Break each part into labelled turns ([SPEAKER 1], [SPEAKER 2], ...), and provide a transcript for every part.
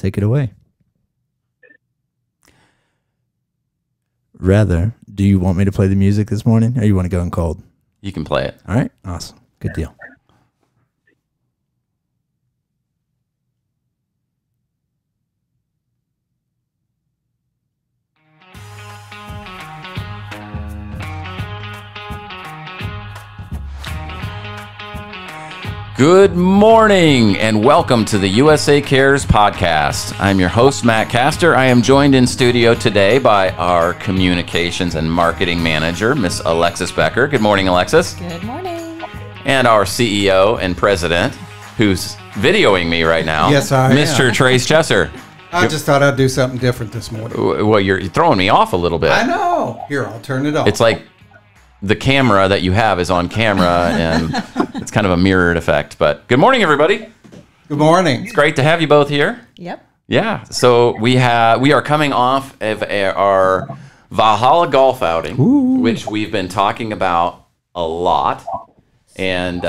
[SPEAKER 1] take it away. Rather, do you want me to play the music this morning, or you want to go in cold?
[SPEAKER 2] You can play it.
[SPEAKER 1] All right, awesome, good deal.
[SPEAKER 2] Good morning and welcome to the USA Cares podcast. I'm your host, Matt Castor. I am joined in studio today by our communications and marketing manager, Miss Alexis Becker. Good morning, Alexis.
[SPEAKER 3] Good morning.
[SPEAKER 2] And our CEO and president, who's videoing me right now.
[SPEAKER 4] Yes, I
[SPEAKER 2] Mr.
[SPEAKER 4] am.
[SPEAKER 2] Trace Chesser.
[SPEAKER 4] I just thought I'd do something different this morning.
[SPEAKER 2] Well, you're throwing me off a little bit.
[SPEAKER 4] I know. Here, I'll turn it off.
[SPEAKER 2] It's like the camera that you have is on camera, and it's kind of a mirrored effect. But good morning, everybody.
[SPEAKER 4] Good morning.
[SPEAKER 2] It's great to have you both here.
[SPEAKER 3] Yep.
[SPEAKER 2] Yeah. So we are coming off of our Valhalla golf outing, which we've been talking about a lot. And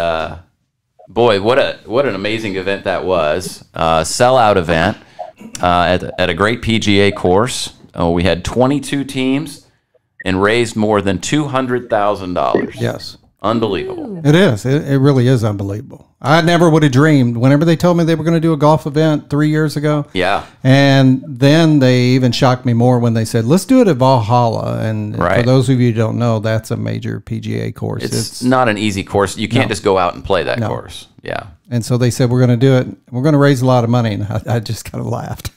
[SPEAKER 2] boy, what an amazing event that was. Sellout event at a great PGA course. We had 22 teams and raised more than $200,000.
[SPEAKER 4] Yes.
[SPEAKER 2] Unbelievable.
[SPEAKER 4] It is. It really is unbelievable. I never would have dreamed whenever they told me they were going to do a golf event 3 years ago.
[SPEAKER 2] Yeah.
[SPEAKER 4] And then they even shocked me more when they said, let's do it at Valhalla. And for those of you who don't know, that's a major PGA course.
[SPEAKER 2] It's not an easy course. You can't just go out and play that course. Yeah.
[SPEAKER 4] And so they said, we're going to do it. We're going to raise a lot of money. And I just kind of laughed.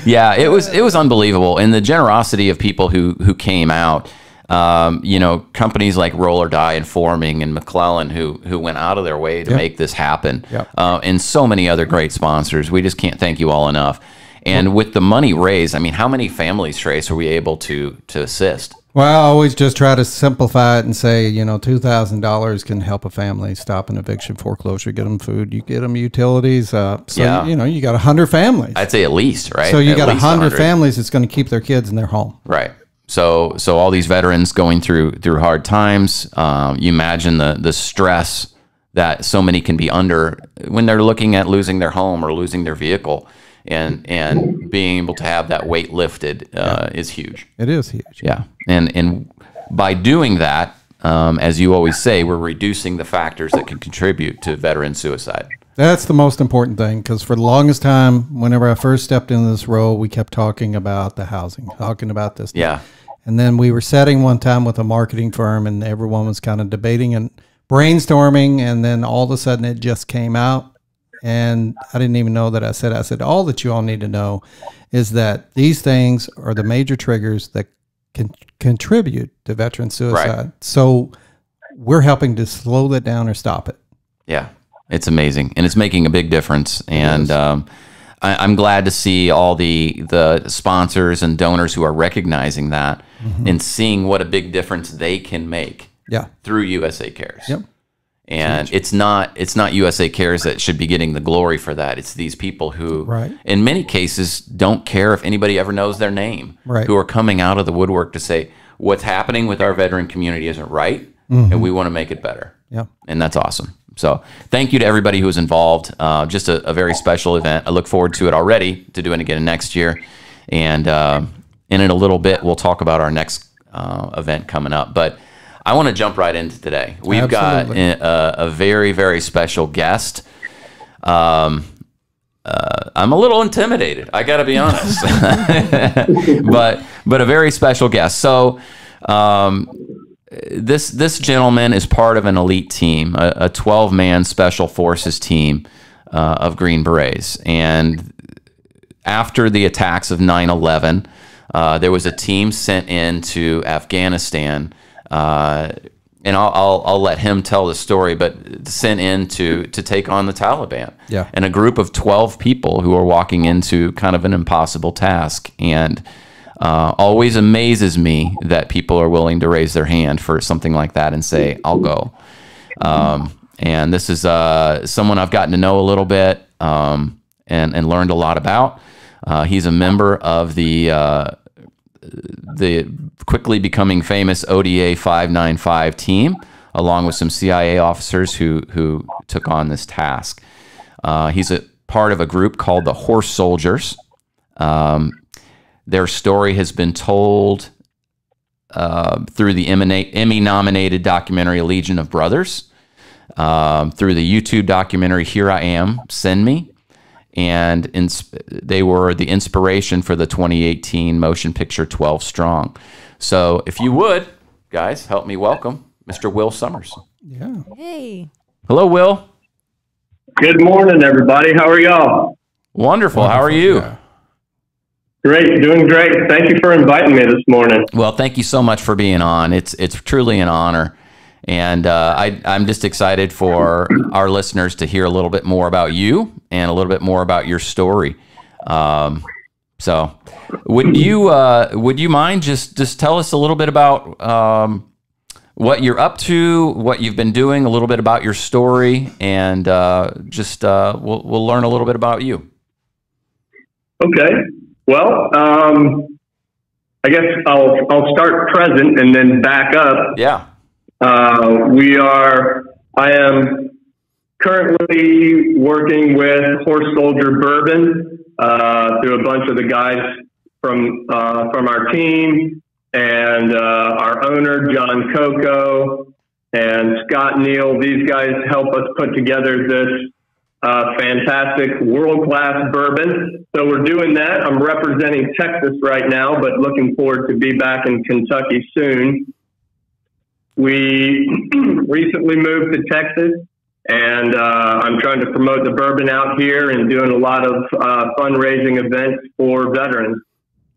[SPEAKER 2] Yeah, it was unbelievable. And the generosity of people who came out, companies like Roll or Die and Forming and McClellan who went out of their way to make this happen.
[SPEAKER 4] Yep.
[SPEAKER 2] And so many other great sponsors. We just can't thank you all enough. And with the money raised, I mean, how many families, Trace, are we able to assist?
[SPEAKER 4] Well, I always just try to simplify it and say, $2,000 can help a family stop an eviction, foreclosure, get them food, you get them utilities. You got 100 families.
[SPEAKER 2] I'd say at least, right?
[SPEAKER 4] So you
[SPEAKER 2] at
[SPEAKER 4] got
[SPEAKER 2] least
[SPEAKER 4] 100 families that's going to keep their kids in their home.
[SPEAKER 2] Right. So all these veterans going through hard times, you imagine the stress that so many can be under when they're looking at losing their home or losing their vehicle. And being able to have that weight lifted is huge.
[SPEAKER 4] It is huge.
[SPEAKER 2] Yeah. And by doing that, as you always say, we're reducing the factors that can contribute to veteran suicide.
[SPEAKER 4] That's the most important thing, because for the longest time, whenever I first stepped into this role, we kept talking about the housing, talking about this.
[SPEAKER 2] Yeah.
[SPEAKER 4] And then we were setting one time with a marketing firm, and everyone was kind of debating and brainstorming, and then all of a sudden it just came out. And I didn't even know that I said, all that you all need to know is that these things are the major triggers that can contribute to veteran suicide.
[SPEAKER 2] Right.
[SPEAKER 4] So we're helping to slow that down or stop it.
[SPEAKER 2] Yeah, it's amazing. And it's making a big difference. And I'm glad to see all the sponsors and donors who are recognizing that and seeing what a big difference they can make through USA Cares.
[SPEAKER 4] Yep.
[SPEAKER 2] And it's not USA Cares that should be getting the glory for that. It's these people who, in many cases, don't care if anybody ever knows their name, who are coming out of the woodwork to say, what's happening with our veteran community isn't right, and we want to make it better.
[SPEAKER 4] Yeah.
[SPEAKER 2] And that's awesome. So thank you to everybody who was involved. Just a very special event. I look forward to it already, to doing it again next year. And in a little bit, we'll talk about our next event coming up. But I want to jump right into today. We've got a very, very special guest. I'm a little intimidated, I got to be honest, but a very special guest. So this gentleman is part of an elite team, a 12-man special forces team of Green Berets. And after the attacks of 9/11, there was a team sent into Afghanistan. And I'll let him tell the story, but sent in to take on the Taliban.
[SPEAKER 4] Yeah.
[SPEAKER 2] And a group of 12 people who are walking into kind of an impossible task. And always amazes me that people are willing to raise their hand for something like that and say, I'll go. And this is someone I've gotten to know a little bit and learned a lot about. He's a member of the quickly becoming famous ODA 595 team, along with some CIA officers who took on this task. He's a part of a group called the Horse Soldiers. Their story has been told through the Emmy-nominated documentary Legion of Brothers, through the YouTube documentary Here I Am, Send Me, and they were the inspiration for the 2018 motion picture 12 Strong. So if you would, guys, help me welcome Mr. Will Summers.
[SPEAKER 4] Yeah.
[SPEAKER 3] Hey.
[SPEAKER 2] Hello, Will.
[SPEAKER 5] Good morning, everybody. How are y'all?
[SPEAKER 2] Wonderful. How are you?
[SPEAKER 4] Yeah.
[SPEAKER 5] Great, doing great. Thank you for inviting me this morning.
[SPEAKER 2] Well, thank you so much for being on. It's truly an honor. And I'm just excited for our listeners to hear a little bit more about you and a little bit more about your story. So would you mind just tell us a little bit about what you're up to, what you've been doing, a little bit about your story, and we'll learn a little bit about you.
[SPEAKER 5] Okay. Well, I guess I'll start present and then back up.
[SPEAKER 2] Yeah.
[SPEAKER 5] I am currently working with Horse Soldier Bourbon through a bunch of the guys from our team and our owner, John Coco and Scott Neal. These guys help us put together this fantastic world-class bourbon. So we're doing that. I'm representing Texas right now, but looking forward to be back in Kentucky soon. We recently moved to Texas, and I'm trying to promote the bourbon out here and doing a lot of fundraising events for veterans.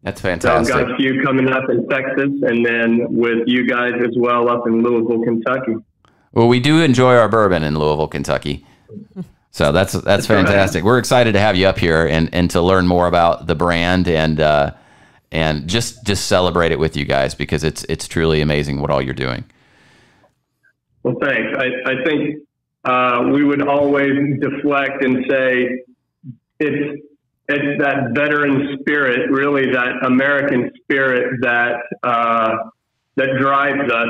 [SPEAKER 2] That's
[SPEAKER 5] So
[SPEAKER 2] fantastic.
[SPEAKER 5] I've got a few coming up in Texas, and then with you guys as well up in Louisville, Kentucky.
[SPEAKER 2] Well, we do enjoy our bourbon in Louisville, Kentucky. So that's fantastic. We're excited to have you up here and to learn more about the brand and just celebrate it with you guys, because it's truly amazing what all you're doing.
[SPEAKER 5] Well, thanks. I think we would always deflect and say it's that veteran spirit, really that American spirit that drives us.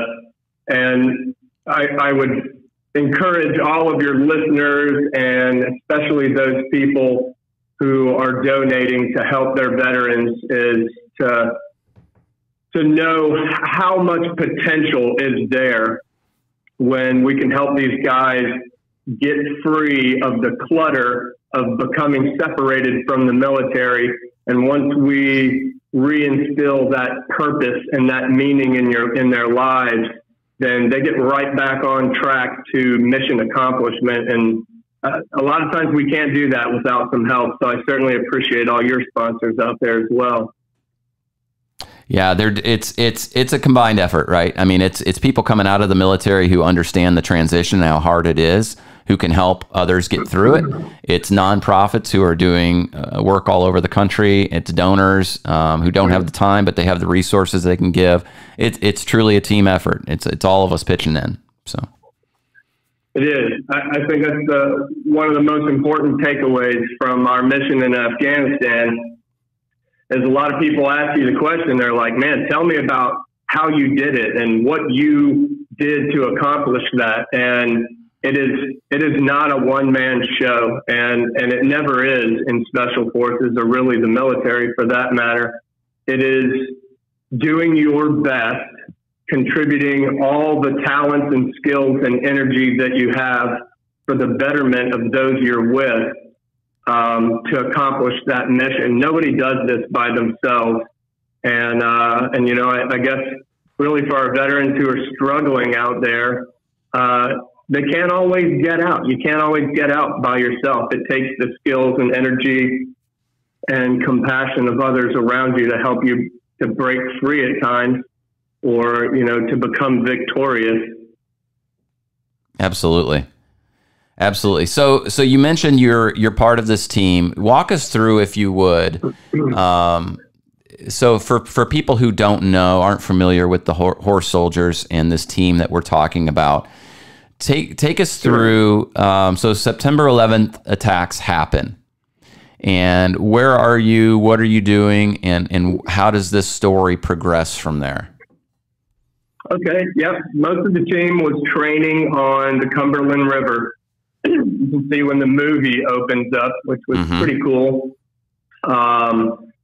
[SPEAKER 5] And I would encourage all of your listeners, and especially those people who are donating to help their veterans, is to know how much potential is there when we can help these guys get free of the clutter of becoming separated from the military. And once we reinstill that purpose and that meaning in their lives, then they get right back on track to mission accomplishment. And a lot of times we can't do that without some help. So I certainly appreciate all your sponsors out there as well.
[SPEAKER 2] Yeah, it's a combined effort, right? I mean, it's people coming out of the military who understand the transition and how hard it is, who can help others get through it. It's nonprofits who are doing work all over the country. It's donors who don't have the time, but they have the resources they can give. It's truly a team effort. It's all of us pitching in. So
[SPEAKER 5] it is. I think that's one of the most important takeaways from our mission in Afghanistan. Is a lot of people ask you the question, they're like, man, tell me about how you did it and what you did to accomplish that. And it is not a one-man show, and it never is in special forces, or really the military for that matter. It is doing your best, contributing all the talents and skills and energy that you have for the betterment of those you're with, to accomplish that mission. Nobody does this by themselves. And you know, I guess really for our veterans who are struggling out there, they can't always get out. You can't always get out by yourself. It takes the skills and energy and compassion of others around you to help you to break free at times, or, you know, to become victorious.
[SPEAKER 2] absolutely. Absolutely. So you mentioned you're part of this team. Walk us through, if you would. So for people who don't know, aren't familiar with the Horse Soldiers and this team that we're talking about, take us through. So September 11th attacks happen, and where are you? What are you doing? And how does this story progress from there?
[SPEAKER 5] Okay. Yep. Most of the team was training on the Cumberland River. you can see when the movie opens up, which was pretty cool.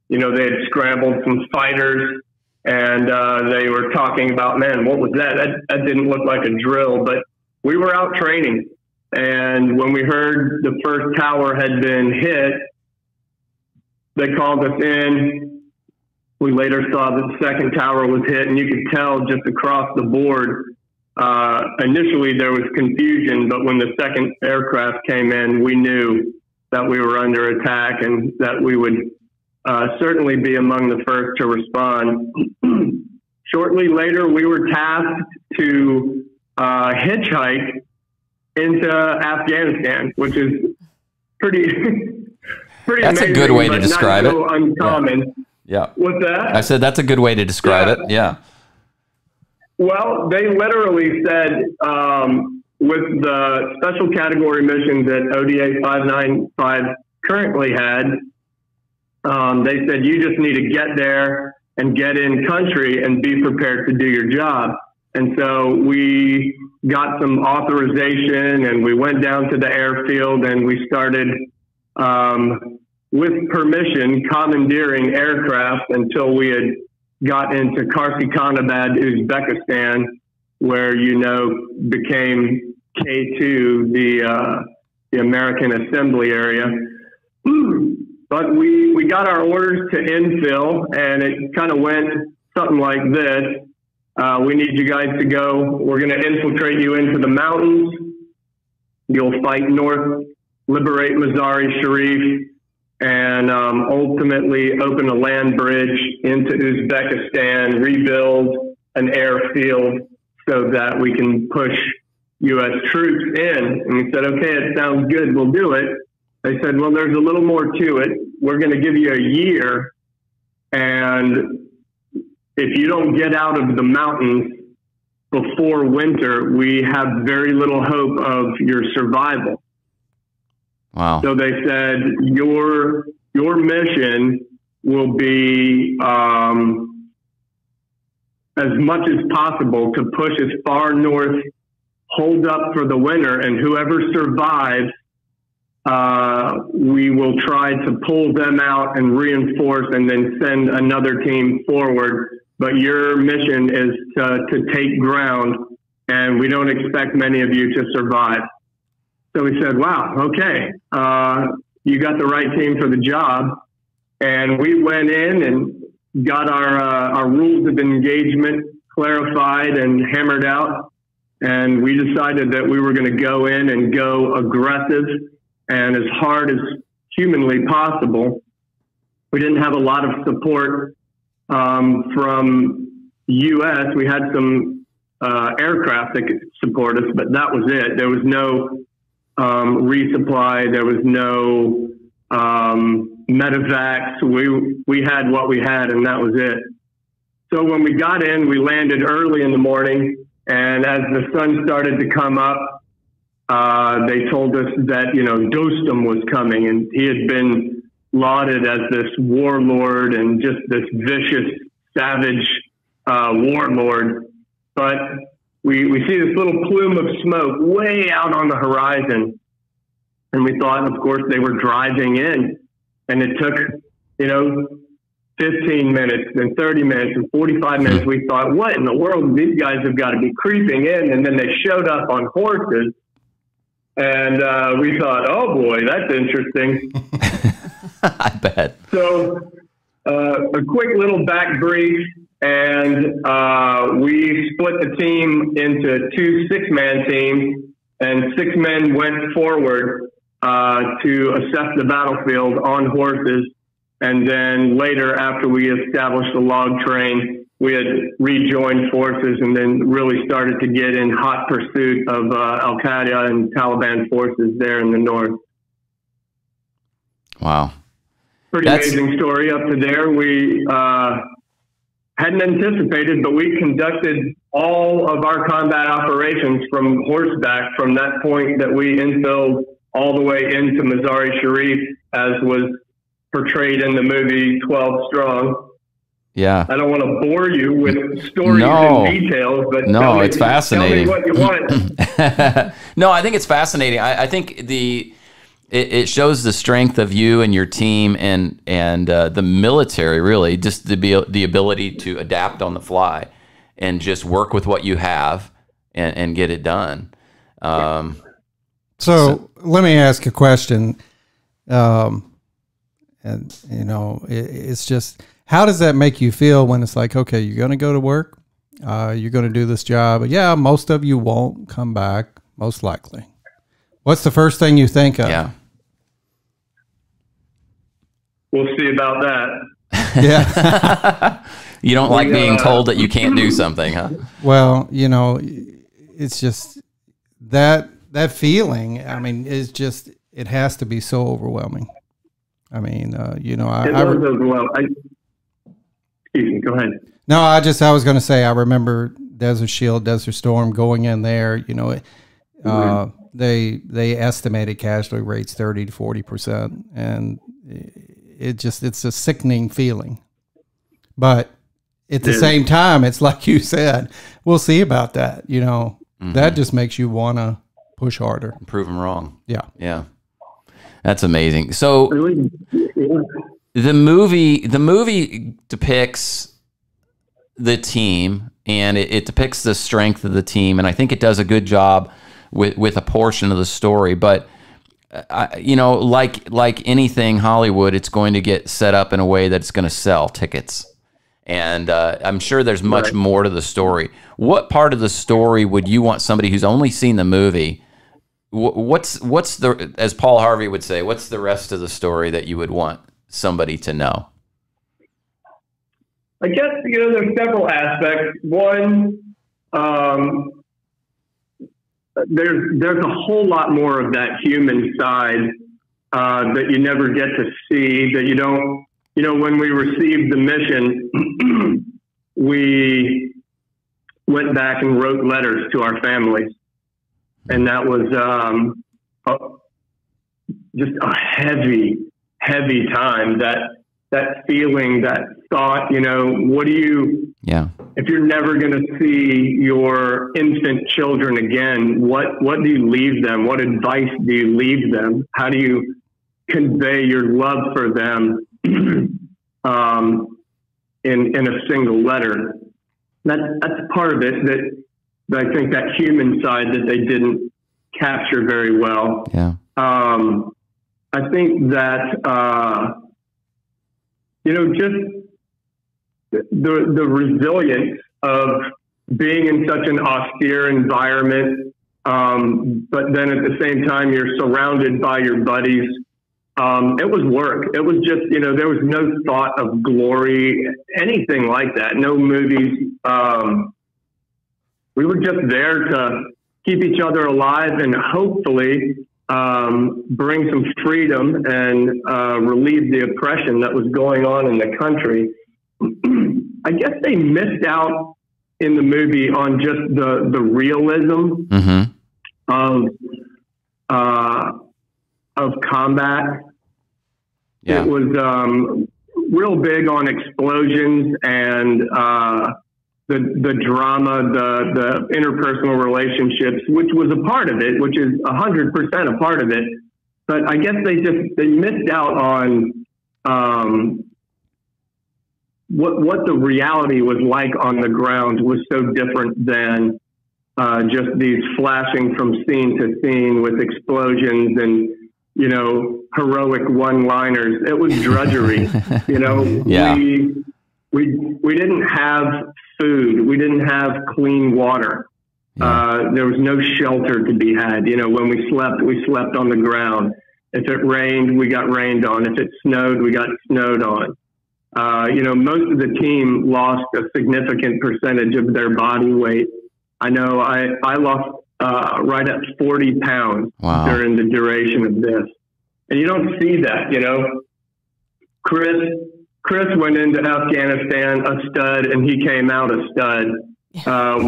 [SPEAKER 5] You know, they had scrambled some fighters, and they were talking about, man, what was that? That didn't look like a drill, but we were out training. And when we heard the first tower had been hit, they called us in. We later saw that the second tower was hit, and you could tell just across the board. Initially, there was confusion, but when the second aircraft came in, we knew that we were under attack and that we would certainly be among the first to respond. Shortly later, we were tasked to hitchhike into Afghanistan, which is pretty
[SPEAKER 2] That's
[SPEAKER 5] amazing,
[SPEAKER 2] a good way to describe
[SPEAKER 5] not so
[SPEAKER 2] it.
[SPEAKER 5] Uncommon.
[SPEAKER 2] Yeah.
[SPEAKER 5] What's that?
[SPEAKER 2] I said that's a good way to describe it. Yeah.
[SPEAKER 5] Well, they literally said with the special category missions that ODA 595 currently had, they said you just need to get there and get in country and be prepared to do your job. And so we got some authorization and we went down to the airfield and we started with permission commandeering aircraft until we had got into Karsikhanabad, Uzbekistan, where, you know, became K2, the American Assembly area. But we got our orders to infill, and it kind of went something like this. We need you guys to go. We're going to infiltrate you into the mountains. You'll fight north, liberate Mazar-e-Sharif, and ultimately open a land bridge into Uzbekistan, rebuild an airfield so that we can push U.S. troops in. And we said, okay, it sounds good. We'll do it. They said, well, there's a little more to it. We're going to give you a year. And if you don't get out of the mountains before winter, we have very little hope of your survival.
[SPEAKER 2] Wow.
[SPEAKER 5] So they said, your mission will be as much as possible to push as far north, hold up for the winter, and whoever survives, we will try to pull them out and reinforce and then send another team forward. But your mission is to take ground, and we don't expect many of you to survive. So we said, wow, okay, you got the right team for the job. And we went in and got our rules of engagement clarified and hammered out. And we decided that we were going to go in and go aggressive and as hard as humanly possible. We didn't have a lot of support from U.S. We had some aircraft that could support us, but that was it. There was no resupply. There was no medevacs. We had what we had, and that was it. So when we got in, we landed early in the morning, and as the sun started to come up, they told us that, you know, Dostum was coming, and he had been lauded as this warlord and just this vicious, savage warlord. But we see this little plume of smoke way out on the horizon. And we thought, of course, they were driving in. And it took, you know, 15 minutes, then 30 minutes, and 45 minutes. We thought, what in the world? These guys have got to be creeping in. And then they showed up on horses. And we thought, oh, boy, that's interesting.
[SPEAKER 2] I bet.
[SPEAKER 5] So a quick little back brief. And we split the team into 2 6-man teams, and 6 men went forward to assess the battlefield on horses. And then later, after we established the log train, we had rejoined forces and then really started to get in hot pursuit of Al-Qaeda and Taliban forces there in the north.
[SPEAKER 2] Wow.
[SPEAKER 5] Pretty amazing story up to there. We hadn't anticipated, but we conducted all of our combat operations from horseback from that point that we infilled all the way into Mazar-e Sharif, as was portrayed in the movie 12 Strong.
[SPEAKER 2] Yeah.
[SPEAKER 5] I don't want to bore you with stories and details, but
[SPEAKER 2] it's fascinating.
[SPEAKER 5] Tell me what you want.
[SPEAKER 2] No, I think it's fascinating. I think it shows the strength of you and your team and the military, really, just the ability to adapt on the fly and just work with what you have and get it done.
[SPEAKER 4] So let me ask a question. And it's just, how does that make you feel when it's like, okay, you're going to go to work, you're going to do this job. Yeah, most of you won't come back, most likely. What's the first thing you think of?
[SPEAKER 2] Yeah.
[SPEAKER 5] We'll see about that.
[SPEAKER 4] Yeah.
[SPEAKER 2] You don't like being told that you can't do something, huh?
[SPEAKER 4] Well, it's just that feeling. I mean, it's just, it has to be so overwhelming. I mean,
[SPEAKER 5] It was overwhelming. Excuse me, go ahead.
[SPEAKER 4] No, I was going to say, I remember Desert Shield, Desert Storm going in there, they estimated casualty rates 30 to 40%. And it's a sickening feeling. But at the same time, it's like you said, we'll see about that. That just makes you want to push harder.
[SPEAKER 2] Prove them wrong.
[SPEAKER 4] Yeah.
[SPEAKER 2] Yeah. That's amazing. So the movie depicts the team, and it depicts the strength of the team, and I think it does a good job with a portion of the story. But like anything Hollywood, it's going to get set up in a way that it's going to sell tickets, and I'm sure there's much more to the story. What part of the story would you want somebody who's only seen the movie? What's the, as Paul Harvey would say, what's the rest of the story that you would want somebody to know?
[SPEAKER 5] I guess, there's several aspects. One, there's a whole lot more of that human side that you never get to see, that you don't, when we received the mission, we went back and wrote letters to our families. And that was just a heavy, heavy time. That feeling, that thought, what do you, if you're never going to see your infant children again, what do you leave them? What advice do you leave them? How do you convey your love for them in a single letter? That's part of it that I think that human side that they didn't capture very well.
[SPEAKER 2] Yeah.
[SPEAKER 5] I think that, just the resilience of being in such an austere environment, but then at the same time, you're surrounded by your buddies. It was work. It was just, there was no thought of glory, anything like that. No movies. We were just there to keep each other alive and hopefully bring some freedom and relieve the oppression that was going on in the country. I guess they missed out in the movie on just the realism of combat. Yeah. It was real big on explosions and the drama, the interpersonal relationships, which was a part of it, which is 100% a part of it. But I guess they missed out on what the reality was like on the ground was so different than just these flashing from scene to scene with explosions and, heroic one-liners. It was drudgery.
[SPEAKER 2] Yeah.
[SPEAKER 5] We didn't have food. We didn't have clean water. Yeah. There was no shelter to be had. When we slept on the ground. If it rained, we got rained on. If it snowed, we got snowed on. Most of the team lost a significant percentage of their body weight. I know I lost right at 40 pounds during the duration of this. And you don't see that, Chris went into Afghanistan a stud and he came out a stud.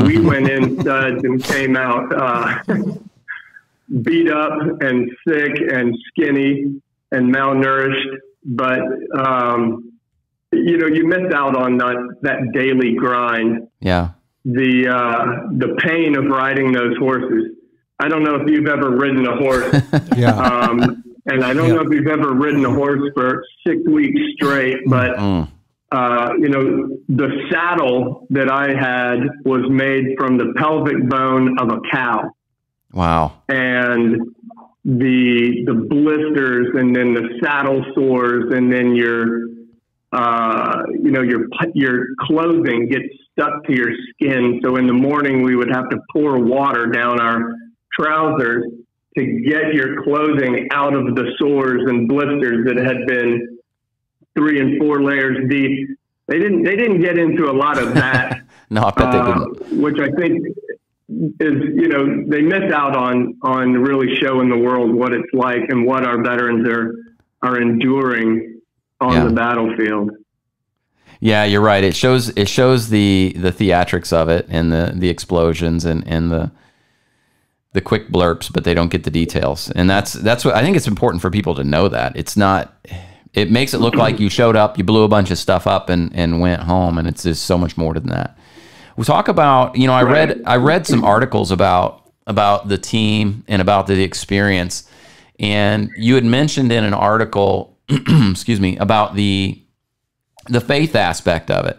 [SPEAKER 5] We went in studs and came out beat up and sick and skinny and malnourished. But, you know, you miss out on that daily grind.
[SPEAKER 2] Yeah.
[SPEAKER 5] The pain of riding those horses. I don't know if you've ever ridden a horse.
[SPEAKER 4] Yeah.
[SPEAKER 5] And I don't know if you've ever ridden a horse for 6 weeks straight, but, you know, the saddle that I had was made from the pelvic bone of a cow.
[SPEAKER 2] Wow.
[SPEAKER 5] And the blisters, and then the saddle sores, and then your clothing gets stuck to your skin. So in the morning we would have to pour water down our trousers to get your clothing out of the sores and blisters that had been 3 and 4 layers deep. They didn't get into a lot of that.
[SPEAKER 2] No, I bet they didn't.
[SPEAKER 5] Which I think is, you know, they miss out on really showing the world what it's like and what our veterans are enduring on the battlefield.
[SPEAKER 2] Yeah, you're right. It shows the theatrics of it, and the explosions and the quick blurps, but they don't get the details. And that's what I think it's important for people to know. That it's not, it makes it look like you showed up, you blew a bunch of stuff up and went home, and it's just so much more than that. We'll talk about, you know, I read some articles about the team and about the experience, and you had mentioned in an article, excuse me, about the faith aspect of it.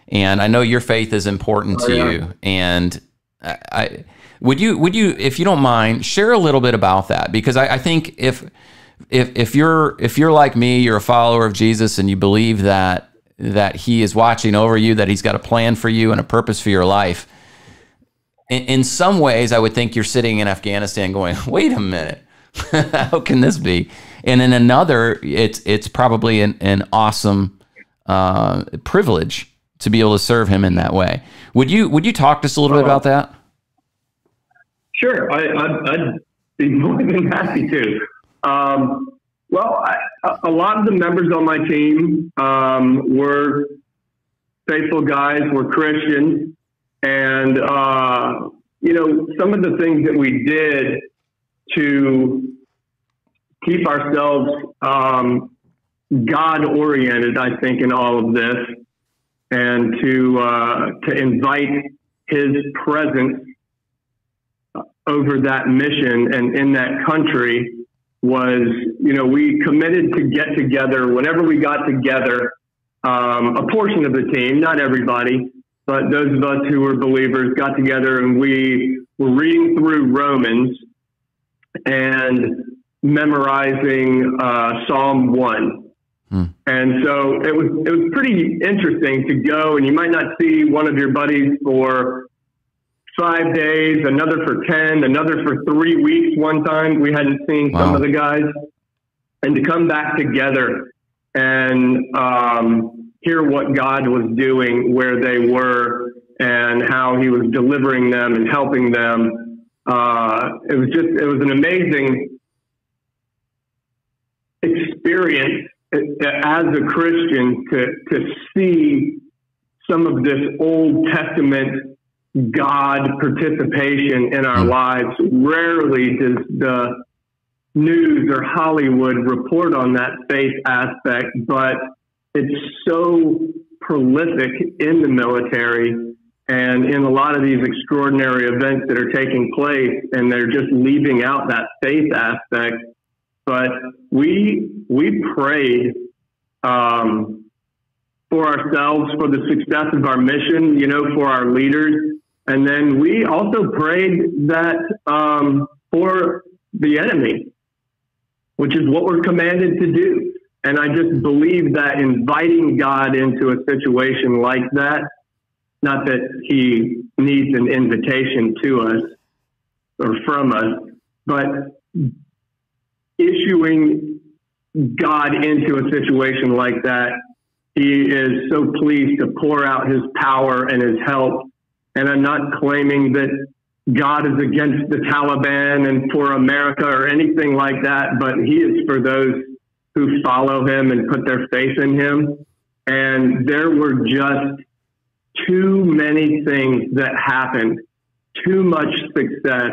[SPEAKER 2] And I know your faith is important to you, and I would you, if you don't mind, share a little bit about that, because I think if you're like me, you're a follower of Jesus, and you believe that he is watching over you, that he's got a plan for you and a purpose for your life. In some ways, I would think you're sitting in Afghanistan going, wait a minute, how can this be? And in another, it's probably an awesome privilege to be able to serve him in that way. Would you talk to us a little bit about that?
[SPEAKER 5] Sure, I'd be more than happy to. Well, a lot of the members on my team were faithful guys, were Christians, and you know, some of the things that we did to keep ourselves God-oriented, I think, in all of this, and to invite His presence over that mission and in that country was, you know, we committed to get together whenever we got together. A portion of the team, not everybody, but those of us who were believers got together, and we were reading through Romans and memorizing Psalm 1. And so it was pretty interesting to go, and you might not see one of your buddies for 5 days, another for 10, another for 3 weeks. One time we hadn't seen some of the guys, and to come back together and hear what God was doing where they were and how He was delivering them and helping them. It was an amazing experience as a Christian to see some of this Old Testament God participation in our lives. Rarely does the news or Hollywood report on that faith aspect, but it's so prolific in the military and in a lot of these extraordinary events that are taking place, and they're just leaving out that faith aspect. But we prayed for ourselves, for the success of our mission, you know, for our leaders. And then we also prayed that for the enemy, which is what we're commanded to do. And I just believe that inviting God into a situation like that, not that He needs an invitation to us or from us, but issuing God into a situation like that, He is so pleased to pour out His power and His help. And I'm not claiming that God is against the Taliban and for America or anything like that, but He is for those who follow Him and put their faith in Him. And there were just too many things that happened, too much success,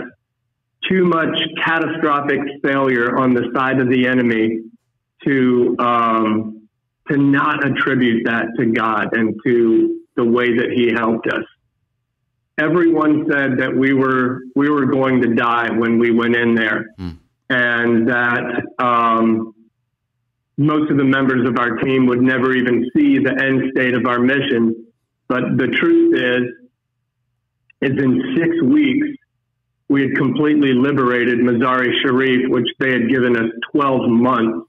[SPEAKER 5] too much catastrophic failure on the side of the enemy to to not attribute that to God and to the way that he helped us. Everyone said that we were going to die when we went in there, and that most of the members of our team would never even see the end state of our mission. But the truth is in 6 weeks, we had completely liberated Mazar-e-Sharif, which they had given us 12 months.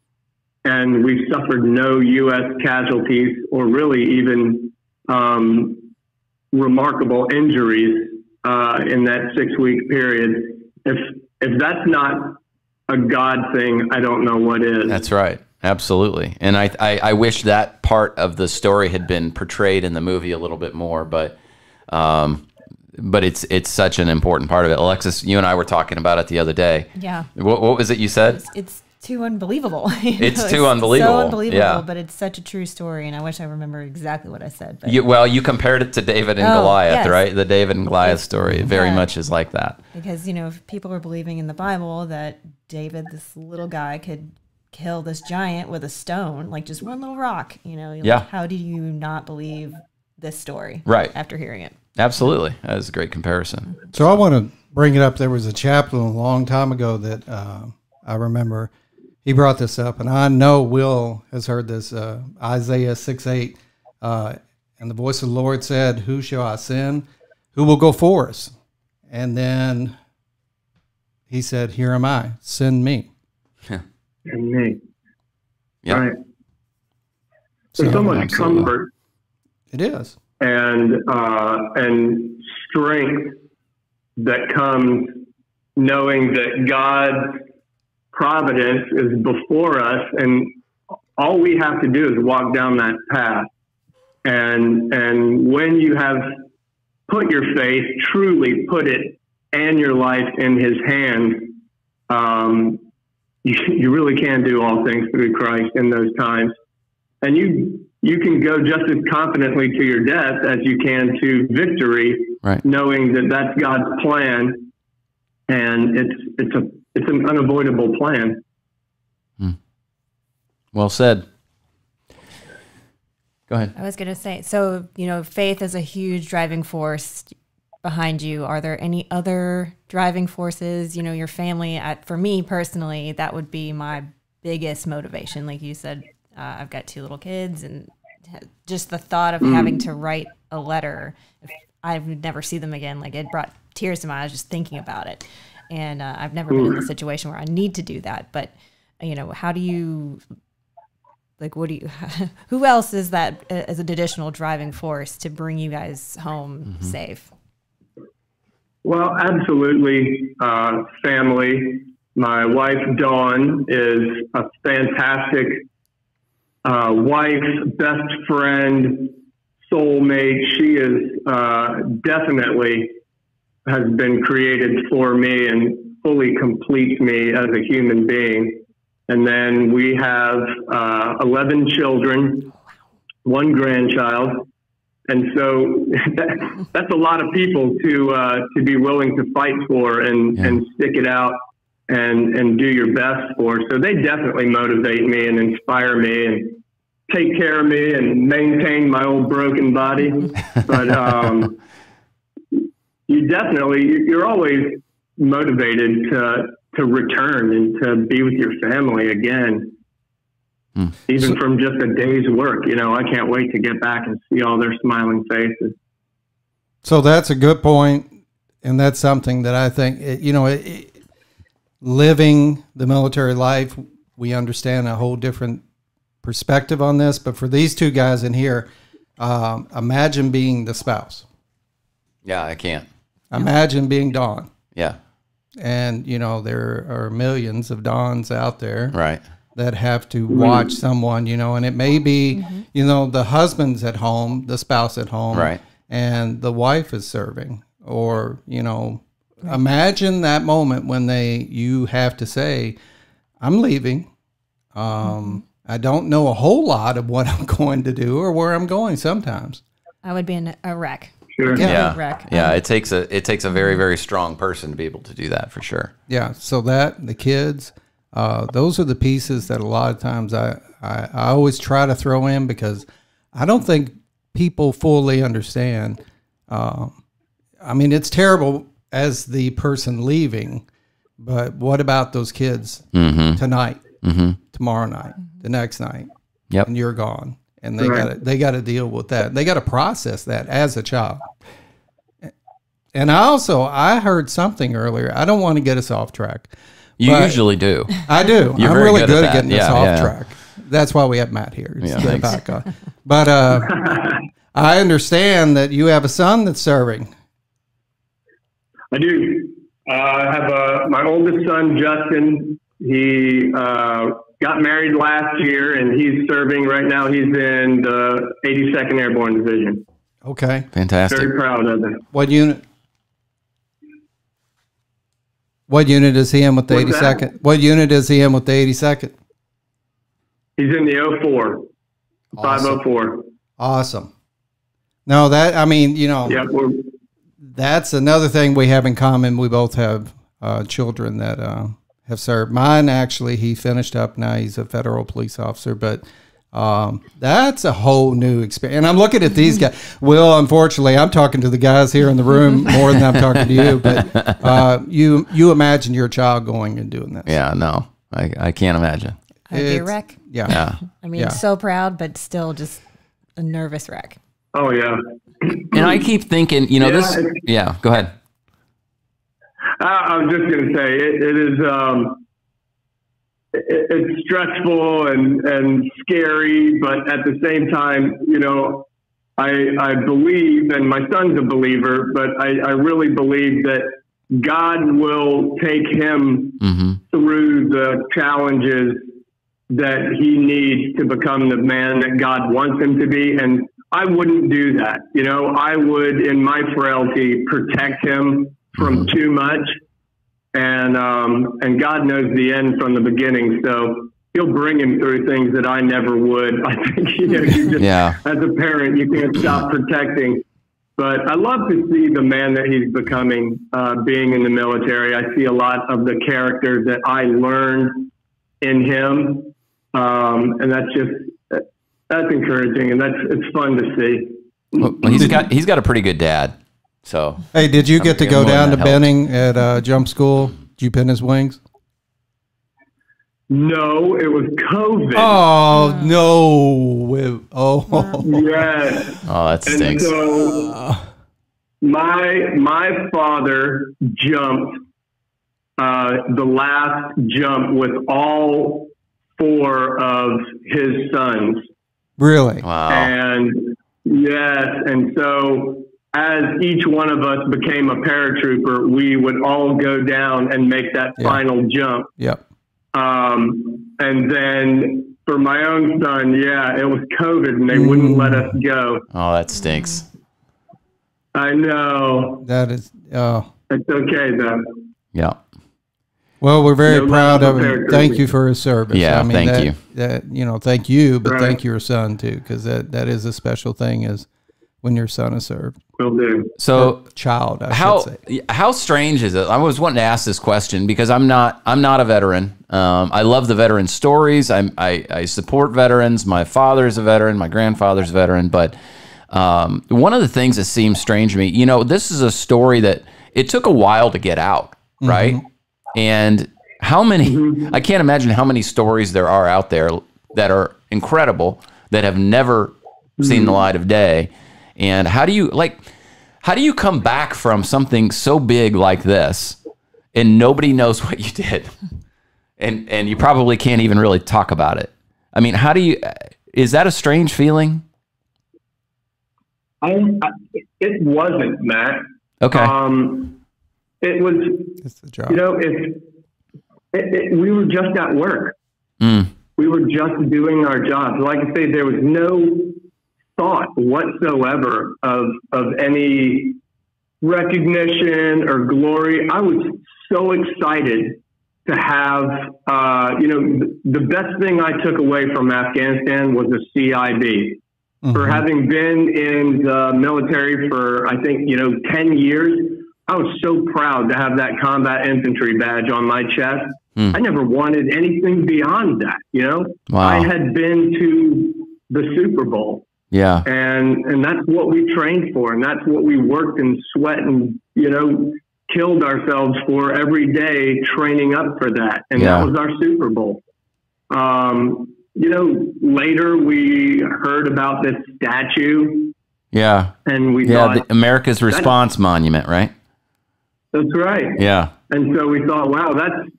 [SPEAKER 5] And we suffered no U.S. casualties or really even remarkable injuries in that 6-week period. If that's not a God thing, I don't know what is.
[SPEAKER 2] That's right. Absolutely. And I wish that part of the story had been portrayed in the movie a little bit more, but it's such an important part of it. Alexis, you and I were talking about it the other day.
[SPEAKER 3] Yeah.
[SPEAKER 2] What was it you said?
[SPEAKER 3] It's too unbelievable.
[SPEAKER 2] It's too unbelievable.
[SPEAKER 3] So unbelievable,
[SPEAKER 2] yeah.
[SPEAKER 3] But it's such a true story, and I wish I remember exactly what I said. But
[SPEAKER 2] you compared it to David and Goliath,
[SPEAKER 3] yes.
[SPEAKER 2] right? The David and Goliath story very much is like that.
[SPEAKER 3] Because, if people are believing in the Bible that David, this little guy, could kill this giant with a stone, like just one little rock, how do you not believe this story after hearing it?
[SPEAKER 2] Absolutely. That is a great comparison.
[SPEAKER 4] So I want to bring it up. There was a chaplain a long time ago that I remember he brought this up, and I know Will has heard this, Isaiah 6:8, and the voice of the Lord said, "Who shall I send? Who will go for us?" And then he said, "Here am I, send me."
[SPEAKER 5] And me.
[SPEAKER 2] Yeah.
[SPEAKER 5] Right. There's so much comfort.
[SPEAKER 4] It is.
[SPEAKER 5] And strength that comes knowing that God's providence is before us, and all we have to do is walk down that path. And when you have put your faith, truly put it and your life in his hands, you really can do all things through Christ in those times. And you can go just as confidently to your death as you can to victory, knowing that that's God's plan, and it's an unavoidable plan.
[SPEAKER 2] Well said. Go ahead.
[SPEAKER 3] I was going to say, so, faith is a huge driving force behind you. Are there any other driving forces? Your family. For me personally, that would be my biggest motivation. Like you said, I've got 2 little kids, and just the thought of having to write a letter, if I would never see them again, like, it brought tears to my eyes just thinking about it. And I've never been in a situation where I need to do that. But, how do you, like, who else is that as an additional driving force to bring you guys home safe?
[SPEAKER 5] Well, absolutely. Family. My wife, Dawn, is a fantastic wife, best friend, soulmate. She is definitely has been created for me and fully completes me as a human being. And then we have 11 children, 1 grandchild. And so that's a lot of people to be willing to fight for and stick it out and do your best for. So they definitely motivate me and inspire me and take care of me and maintain my old broken body. But you're always motivated to return and to be with your family again. Even from just a day's work, I can't wait to get back and see all their smiling faces.
[SPEAKER 4] So that's a good point, and that's something that I think, living the military life, we understand a whole different perspective on this. But for these 2 guys in here, imagine being the spouse.
[SPEAKER 2] Yeah, I can't.
[SPEAKER 4] Imagine being Dawn.
[SPEAKER 2] Yeah.
[SPEAKER 4] And, there are millions of Dawns out there.
[SPEAKER 2] Right.
[SPEAKER 4] That have to watch someone, and it may be, the husband's at home, the spouse at home,
[SPEAKER 2] right,
[SPEAKER 4] and the wife is serving, or, imagine that moment when you have to say, I'm leaving. I don't know a whole lot of what I'm going to do or where I'm going sometimes.
[SPEAKER 3] I would be in a wreck.
[SPEAKER 5] Sure.
[SPEAKER 2] Yeah.
[SPEAKER 3] Wreck.
[SPEAKER 2] Yeah. It takes a very, very strong person to be able to do that for sure.
[SPEAKER 4] Yeah. So the kids, those are the pieces that a lot of times I I always try to throw in because I don't think people fully understand. I mean, it's terrible as the person leaving, but what about those kids tonight, tomorrow night, the next night?
[SPEAKER 2] Yep.
[SPEAKER 4] And you're gone, and they got to deal with that. They got to process that as a child. And I heard something earlier. I don't want to get us off track.
[SPEAKER 2] You usually do.
[SPEAKER 4] I do.
[SPEAKER 2] You're
[SPEAKER 4] I'm
[SPEAKER 2] very
[SPEAKER 4] really
[SPEAKER 2] good
[SPEAKER 4] good
[SPEAKER 2] at
[SPEAKER 4] at getting
[SPEAKER 2] that.
[SPEAKER 4] us
[SPEAKER 2] Yeah,
[SPEAKER 4] off
[SPEAKER 2] yeah.
[SPEAKER 4] track. That's why we have Matt here. It's
[SPEAKER 2] Yeah,
[SPEAKER 4] to get
[SPEAKER 2] thanks.
[SPEAKER 4] back on. But I understand that you have a son that's serving.
[SPEAKER 5] I do. I have my oldest son, Justin. He got married last year, and he's serving right now. He's in the 82nd Airborne Division.
[SPEAKER 4] Okay.
[SPEAKER 2] Fantastic.
[SPEAKER 5] Very proud of him.
[SPEAKER 4] What unit? What unit is he in with the
[SPEAKER 5] What's that?
[SPEAKER 4] 82nd? What unit is he in with the 82nd?
[SPEAKER 5] He's in the 04,
[SPEAKER 4] Awesome.
[SPEAKER 5] 504.
[SPEAKER 4] Awesome. No, that, I mean, you know,
[SPEAKER 5] Yep.
[SPEAKER 4] that's another thing we have in common. We both have children that have served. Mine, actually, he finished up now. He's a federal police officer, but that's a whole new experience. And I'm looking at these guys. Well, unfortunately, I'm talking to the guys here in the room more than I'm talking to you. But you imagine your child going and doing this.
[SPEAKER 2] Yeah, no, I can't imagine.
[SPEAKER 3] I'd be a wreck.
[SPEAKER 4] Yeah.
[SPEAKER 2] Yeah.
[SPEAKER 3] I mean,
[SPEAKER 4] Yeah.
[SPEAKER 3] so proud, but still just a nervous wreck.
[SPEAKER 5] Oh, yeah.
[SPEAKER 2] And I keep thinking, you know,
[SPEAKER 5] Yeah,
[SPEAKER 2] this. Yeah, go ahead.
[SPEAKER 5] I was just going to say it's stressful and scary, but at the same time, you know, I believe, and my son's a believer, but I really believe that God will take him through the challenges that he needs to become the man that God wants him to be. And I wouldn't do that. You know, I would, in my frailty, protect him from too much. And God knows the end from the beginning. So he'll bring him through things that I never would. I think, you know, you just, as a parent, you can't stop protecting. But I love to see the man that he's becoming, being in the military. I see a lot of the characters that I learned in him. And that's encouraging, and it's fun to see.
[SPEAKER 2] Well, he's got a pretty good dad. So
[SPEAKER 4] Hey, did you get to
[SPEAKER 2] I'm
[SPEAKER 4] go
[SPEAKER 2] more
[SPEAKER 4] down to
[SPEAKER 2] than that helps.
[SPEAKER 4] Benning at jump school? Did you pin his wings?
[SPEAKER 5] No, it was COVID.
[SPEAKER 4] Oh, no. Oh,
[SPEAKER 5] Yes.
[SPEAKER 2] Oh, that
[SPEAKER 5] And
[SPEAKER 2] stinks.
[SPEAKER 5] so my father jumped the last jump with all 4 of his sons.
[SPEAKER 4] really?
[SPEAKER 2] Wow.
[SPEAKER 5] And yes, and so as each one of us became a paratrooper, we would all go down and make that final jump.
[SPEAKER 4] Yep.
[SPEAKER 5] And then for my own son, it was COVID and they wouldn't let us go.
[SPEAKER 2] Oh, that stinks.
[SPEAKER 5] I know.
[SPEAKER 4] That is,
[SPEAKER 5] It's okay though.
[SPEAKER 2] Yeah.
[SPEAKER 4] well, we're very
[SPEAKER 5] No
[SPEAKER 4] proud
[SPEAKER 5] love
[SPEAKER 4] of him.
[SPEAKER 5] compared to
[SPEAKER 4] Thank
[SPEAKER 5] me.
[SPEAKER 4] you for his service.
[SPEAKER 2] Yeah, thank
[SPEAKER 4] that,
[SPEAKER 2] you.
[SPEAKER 4] That, you know, thank you, but
[SPEAKER 5] Right.
[SPEAKER 4] thank your son too, because that is a special thing is when your son is served.
[SPEAKER 5] Will do.
[SPEAKER 2] So
[SPEAKER 4] Child, I should say.
[SPEAKER 2] how strange is it? I was wanting to ask this question because I'm not a veteran. I love the veteran stories. I support veterans. My father's a veteran. My grandfather's a veteran. But one of the things that seems strange to me, you know, this is a story that it took a while to get out, right? And how many? I can't imagine how many stories there are out there that are incredible that have never seen the light of day. And how do you come back from something so big like this and nobody knows what you did? And you probably can't even really talk about it. I mean, is that a strange feeling?
[SPEAKER 5] It wasn't, Matt.
[SPEAKER 2] Okay.
[SPEAKER 5] It was,
[SPEAKER 4] It's the job.
[SPEAKER 5] you know, we were just at work. We were just doing our jobs. Like I say, there was no thought whatsoever of any recognition or glory. I was so excited to have, the best thing I took away from Afghanistan was a CIB. For having been in the military for, I think, 10 years, I was so proud to have that combat infantry badge on my chest. I never wanted anything beyond that. You know,
[SPEAKER 2] Wow.
[SPEAKER 5] I had been to the Super Bowl.
[SPEAKER 2] Yeah.
[SPEAKER 5] And that's what we trained for. And that's what we worked and sweat and, you know, killed ourselves for every day training up for that. And
[SPEAKER 2] Yeah.
[SPEAKER 5] that was our Super Bowl. You know, later we heard about this statue
[SPEAKER 2] Yeah.
[SPEAKER 5] and we
[SPEAKER 2] Yeah.
[SPEAKER 5] thought,
[SPEAKER 2] The America's Response Monument, right?
[SPEAKER 5] that's right.
[SPEAKER 2] Yeah.
[SPEAKER 5] And so we thought, wow, that's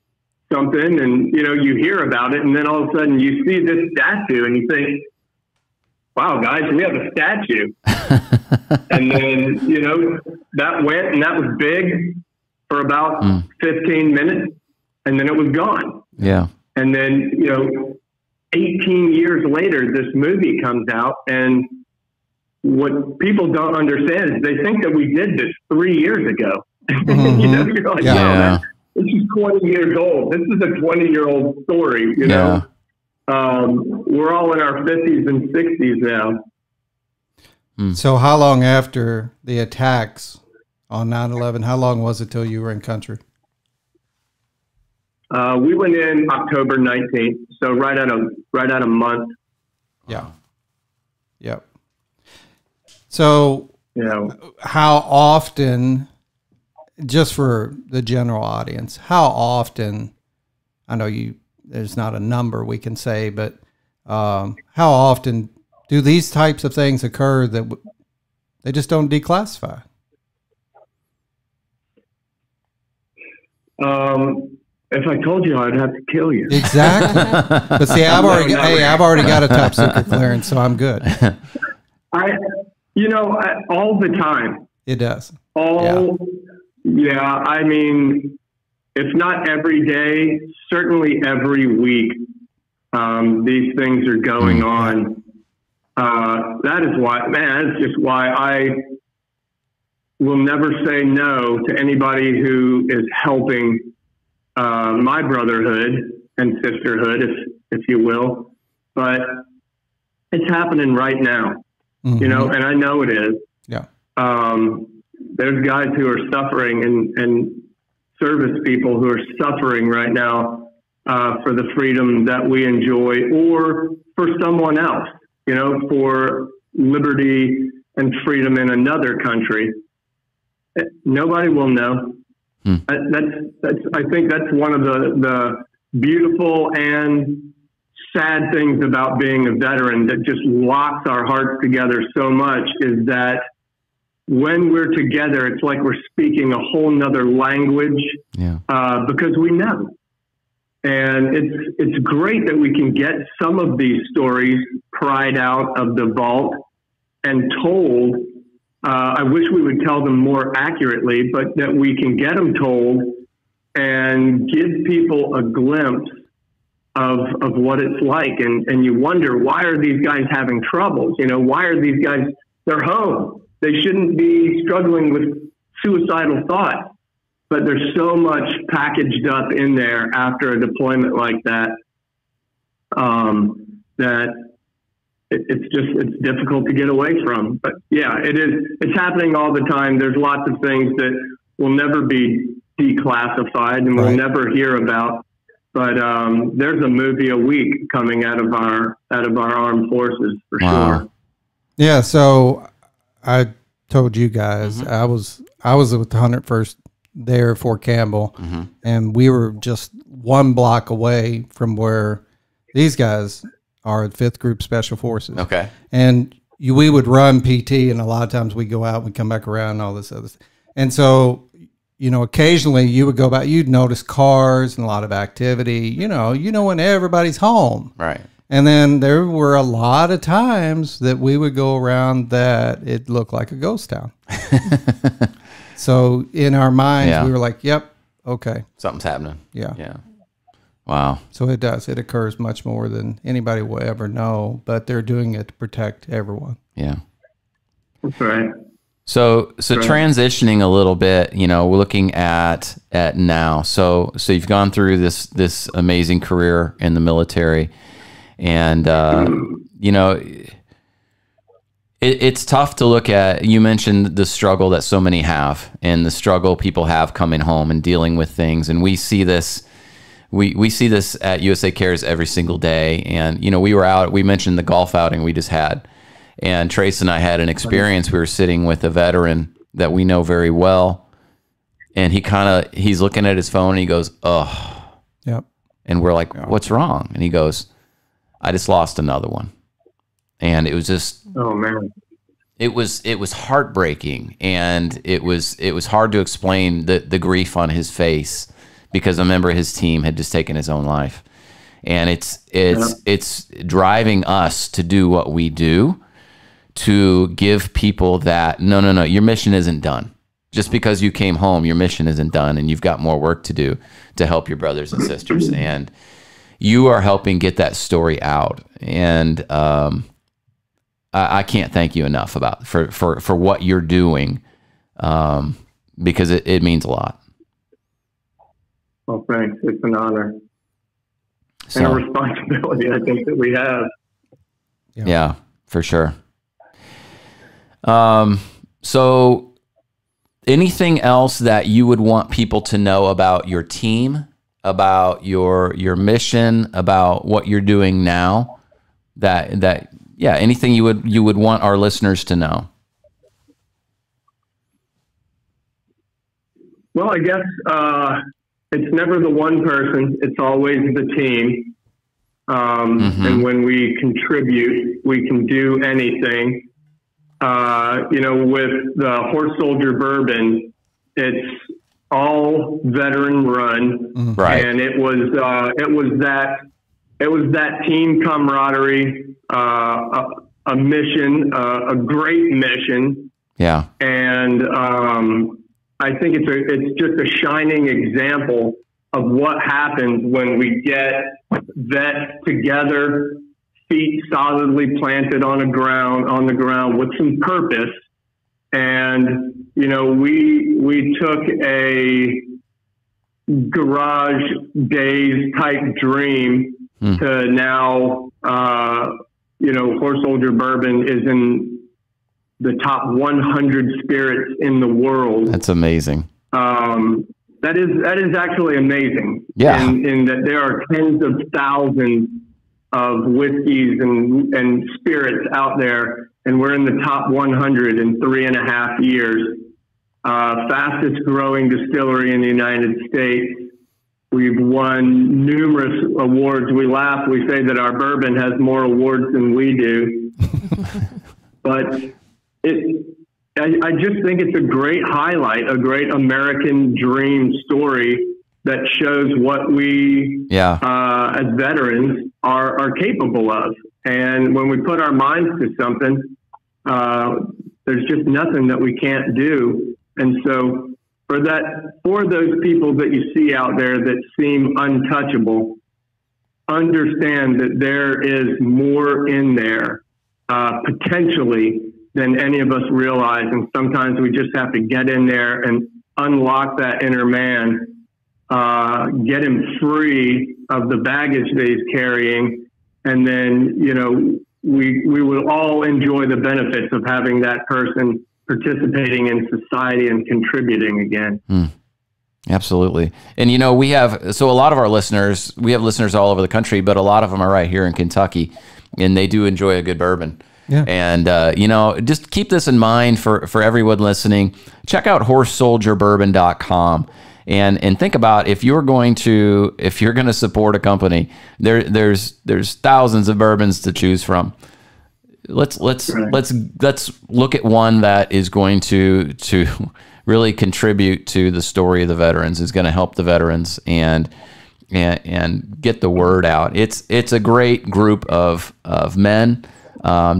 [SPEAKER 5] something. And, you know, you hear about it and then all of a sudden you see this statue and you think, wow, guys, we have a statue. And then, you know, that went and that was big for about 15 minutes and then it was gone.
[SPEAKER 2] Yeah.
[SPEAKER 5] And then, you know, 18 years later, this movie comes out and what people don't understand is they think that we did this 3 years ago. You know, you're like,
[SPEAKER 4] Yeah.
[SPEAKER 5] no, man, this is 20 years old. This is a 20-year-old story, you know? We're all in our 50s and 60s now.
[SPEAKER 4] So how long after the attacks on 9/11, how long was it till you were in country?
[SPEAKER 5] We went in October 19th, so right at a month.
[SPEAKER 4] Yeah. Yep. So
[SPEAKER 5] You know,
[SPEAKER 4] how often, just for the general audience, how often, I know there's not a number we can say, but how often do these types of things occur that they just don't declassify?
[SPEAKER 5] if I told you, I'd have to kill you.
[SPEAKER 4] Exactly. But see, I've already got a top secret clearance, so I'm good.
[SPEAKER 5] All the time.
[SPEAKER 4] It does.
[SPEAKER 5] Yeah. I mean, if not every day, certainly every week, these things are going on. That is why, man, that's just why I will never say no to anybody who is helping my brotherhood and sisterhood, if you will. But it's happening right now, you know, and I know it is.
[SPEAKER 4] Yeah.
[SPEAKER 5] There's guys who are suffering and service people who are suffering right now for the freedom that we enjoy, or for someone else, you know, for liberty and freedom in another country. Nobody will know. I think that's one of the beautiful and sad things about being a veteran that just locks our hearts together so much, is that when we're together, it's like we're speaking a whole nother language, because we know. And it's great that we can get some of these stories pried out of the vault and told. I wish we would tell them more accurately, but that we can get them told and give people a glimpse of what it's like. And you wonder, why are these guys having troubles? You know, why are these guys, they're home. They shouldn't be struggling with suicidal thoughts, but there's so much packaged up in there after a deployment like that, that it's difficult to get away from. But yeah, it's happening all the time. There's lots of things that will never be declassified and we'll never hear about. But there's a movie a week coming out of our armed forces for sure.
[SPEAKER 4] Yeah. So I told you guys I was with the 101st there at Fort Campbell, and we were just one block away from where these guys are at 5th Group Special Forces.
[SPEAKER 2] Okay.
[SPEAKER 4] And we would run PT, and a lot of times we go out and we come back around and all this other stuff. And so, you know, occasionally you would go back, you'd notice cars and a lot of activity, you know, when everybody's home.
[SPEAKER 2] Right.
[SPEAKER 4] And then there were a lot of times that we would go around that it looked like a ghost town. So in our minds, we were like, yep, okay.
[SPEAKER 2] Something's happening.
[SPEAKER 4] Yeah.
[SPEAKER 2] Yeah. Wow.
[SPEAKER 4] So it does. It occurs much more than anybody will ever know, but they're doing it to protect everyone.
[SPEAKER 2] Yeah.
[SPEAKER 5] That's right.
[SPEAKER 2] So transitioning a little bit, you know, we're looking at now. So you've gone through this amazing career in the military, and you know, it's tough to look at. You mentioned the struggle that so many have, and the struggle people have coming home and dealing with things, and we see this we see this at USA Cares every single day. And, you know, we mentioned the golf outing we just had, and Trace and I had an experience. We were sitting with a veteran that we know very well, and he's looking at his phone and he goes, "Oh,"
[SPEAKER 4] Yep.
[SPEAKER 2] and we're like, "What's wrong?" And he goes, "I just lost another one." And it was just,
[SPEAKER 5] Oh man.
[SPEAKER 2] it was heartbreaking, and it was hard to explain the grief on his face, because a member of his team had just taken his own life. And it's driving us to do what we do, to give people that no, your mission isn't done. Just because you came home, your mission isn't done, and you've got more work to do to help your brothers and sisters. And you are helping get that story out. And I can't thank you enough for what you're doing, because it means a lot.
[SPEAKER 5] Well, thanks. It's an honor
[SPEAKER 2] So,
[SPEAKER 5] and a responsibility, I think, that we have.
[SPEAKER 2] yeah, for sure. So anything else that you would want people to know about your team, about your mission, about what you're doing now, yeah, anything you would want our listeners to know?
[SPEAKER 5] Well, I guess it's never the one person. It's always the team. And when we contribute, we can do anything. You know, with the Horse Soldier Bourbon, it's all veteran run.
[SPEAKER 2] Right.
[SPEAKER 5] And it was that team camaraderie, a mission, a great mission.
[SPEAKER 2] Yeah.
[SPEAKER 5] And I think it's just a shining example of what happens when we get vets together, feet solidly planted on the ground with some purpose. And, you know, we took a garage days type dream to now, you know, Horse Soldier Bourbon is in the top 100 spirits in the world.
[SPEAKER 2] That's amazing.
[SPEAKER 5] That is actually amazing.
[SPEAKER 2] Yeah.
[SPEAKER 5] In that there are tens of thousands of whiskeys and spirits out there, and we're in the top 100 in 3.5 years. Fastest growing distillery in the United States. We've won numerous awards. We laugh. We say that our bourbon has more awards than we do. But I just think it's a great highlight, a great American dream story that shows what we, as veterans, are capable of. And when we put our minds to something, there's just nothing that we can't do. And so for those people that you see out there that seem untouchable, understand that there is more in there, potentially, than any of us realize. And sometimes we just have to get in there and unlock that inner man, get him free of the baggage that he's carrying. And then, you know, we will all enjoy the benefits of having that person participating in society and contributing again.
[SPEAKER 2] Absolutely. And, you know, we have a lot of our listeners, we have listeners all over the country, but a lot of them are right here in Kentucky, and they do enjoy a good bourbon. Yeah. And, you know, just keep this in mind for everyone listening. Check out horsesoldierbourbon.com and think about if you're going to support a company, there's thousands of bourbons to choose from. Let's look at one that is going to really contribute to the story of the veterans, is going to help the veterans and get the word out. It's a great group of men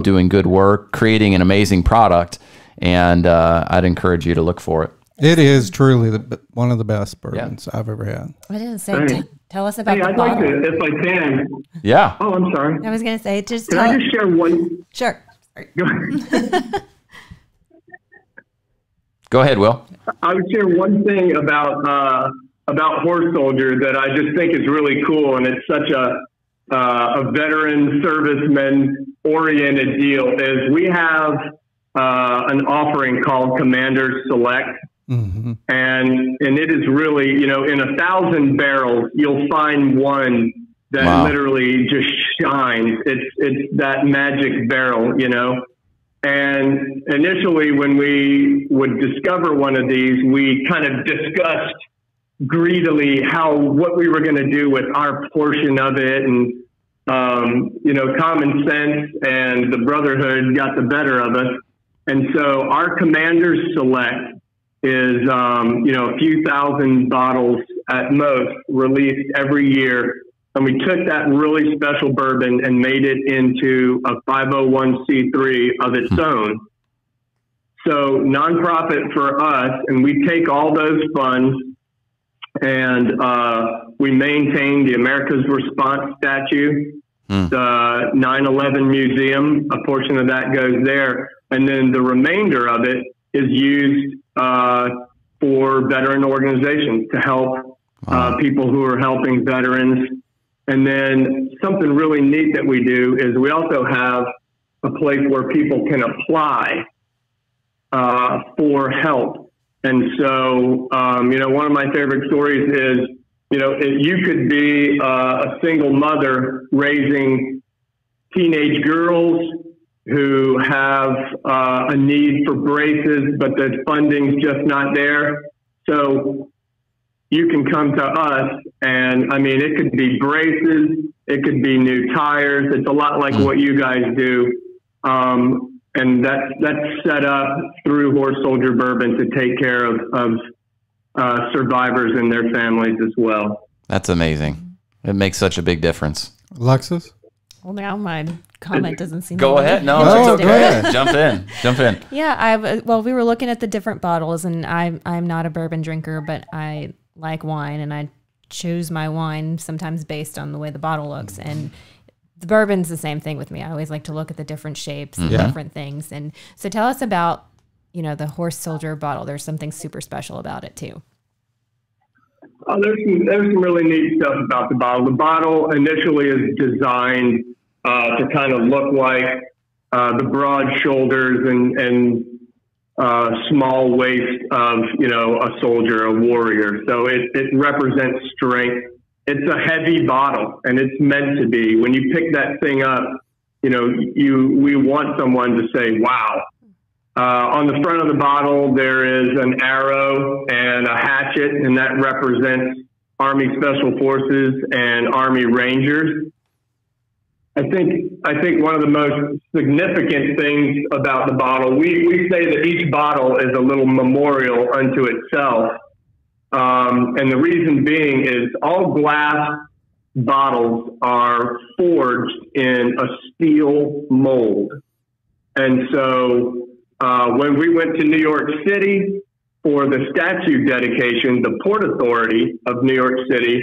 [SPEAKER 2] doing good work, creating an amazing product, and I'd encourage you to look for it.
[SPEAKER 4] It is truly one of the best bourbons I've ever had.
[SPEAKER 3] I didn't say. Tell us about the
[SPEAKER 5] I'd
[SPEAKER 3] bottle.
[SPEAKER 5] like to, if I can.
[SPEAKER 2] Yeah.
[SPEAKER 5] Oh, I'm sorry.
[SPEAKER 3] I was going to say, just
[SPEAKER 5] Can I just share one?
[SPEAKER 3] Sure.
[SPEAKER 5] Go ahead.
[SPEAKER 2] Go ahead, Will.
[SPEAKER 5] I would share one thing about Horse Soldier that I just think is really cool, and it's such a veteran serviceman oriented deal. Is we have an offering called Commander Select,
[SPEAKER 4] Mm-hmm.
[SPEAKER 5] And it is really, you know, in 1,000 barrels, you'll find one that literally just shines. It's that magic barrel, you know. And initially, when we would discover one of these, we kind of discussed greedily what we were going to do with our portion of it, and you know, common sense and the brotherhood got the better of us. And so our commander's select is you know, a few thousand bottles at most released every year. And we took that really special bourbon and made it into a 501c3 of its own. So nonprofit for us, and we take all those funds and we maintain the America's Response statue, the 9/11 Museum, a portion of that goes there. And then the remainder of it is used for veteran organizations to help people who are helping veterans. And then something really neat that we do is we also have a place where people can apply for help. And so, you know, one of my favorite stories is, you know, you could be a single mother raising teenage girls who have a need for braces, but the funding's just not there. So you can come to us, and I mean, it could be braces, it could be new tires. It's a lot like what you guys do. And that's set up through Horse Soldier Bourbon to take care of survivors and their families as well.
[SPEAKER 2] That's amazing. It makes such a big difference.
[SPEAKER 4] Alexis?
[SPEAKER 3] Well, now my comment doesn't seem.
[SPEAKER 2] Go ahead. No, it's okay. Jump in.
[SPEAKER 3] Yeah, well, we were looking at the different bottles, and I'm not a bourbon drinker, but I like wine, and I choose my wine sometimes based on the way the bottle looks. And the bourbon's the same thing with me. I always like to look at the different shapes and different things. And so tell us about, you know, the Horse Soldier bottle. There's something super special about it too.
[SPEAKER 5] Oh, there's some really neat stuff about the bottle. The bottle initially is designed to kind of look like the broad shoulders and small waist of, you know, a soldier, a warrior. So it represents strength. It's a heavy bottle, and it's meant to be. When you pick that thing up, you know, we want someone to say, wow. On the front of the bottle, there is an arrow and a hatchet, and that represents Army Special Forces and Army Rangers. I think one of the most significant things about the bottle, we say that each bottle is a little memorial unto itself. And the reason being is all glass bottles are forged in a steel mold. And so when we went to New York City for the statue dedication, the Port Authority of New York City,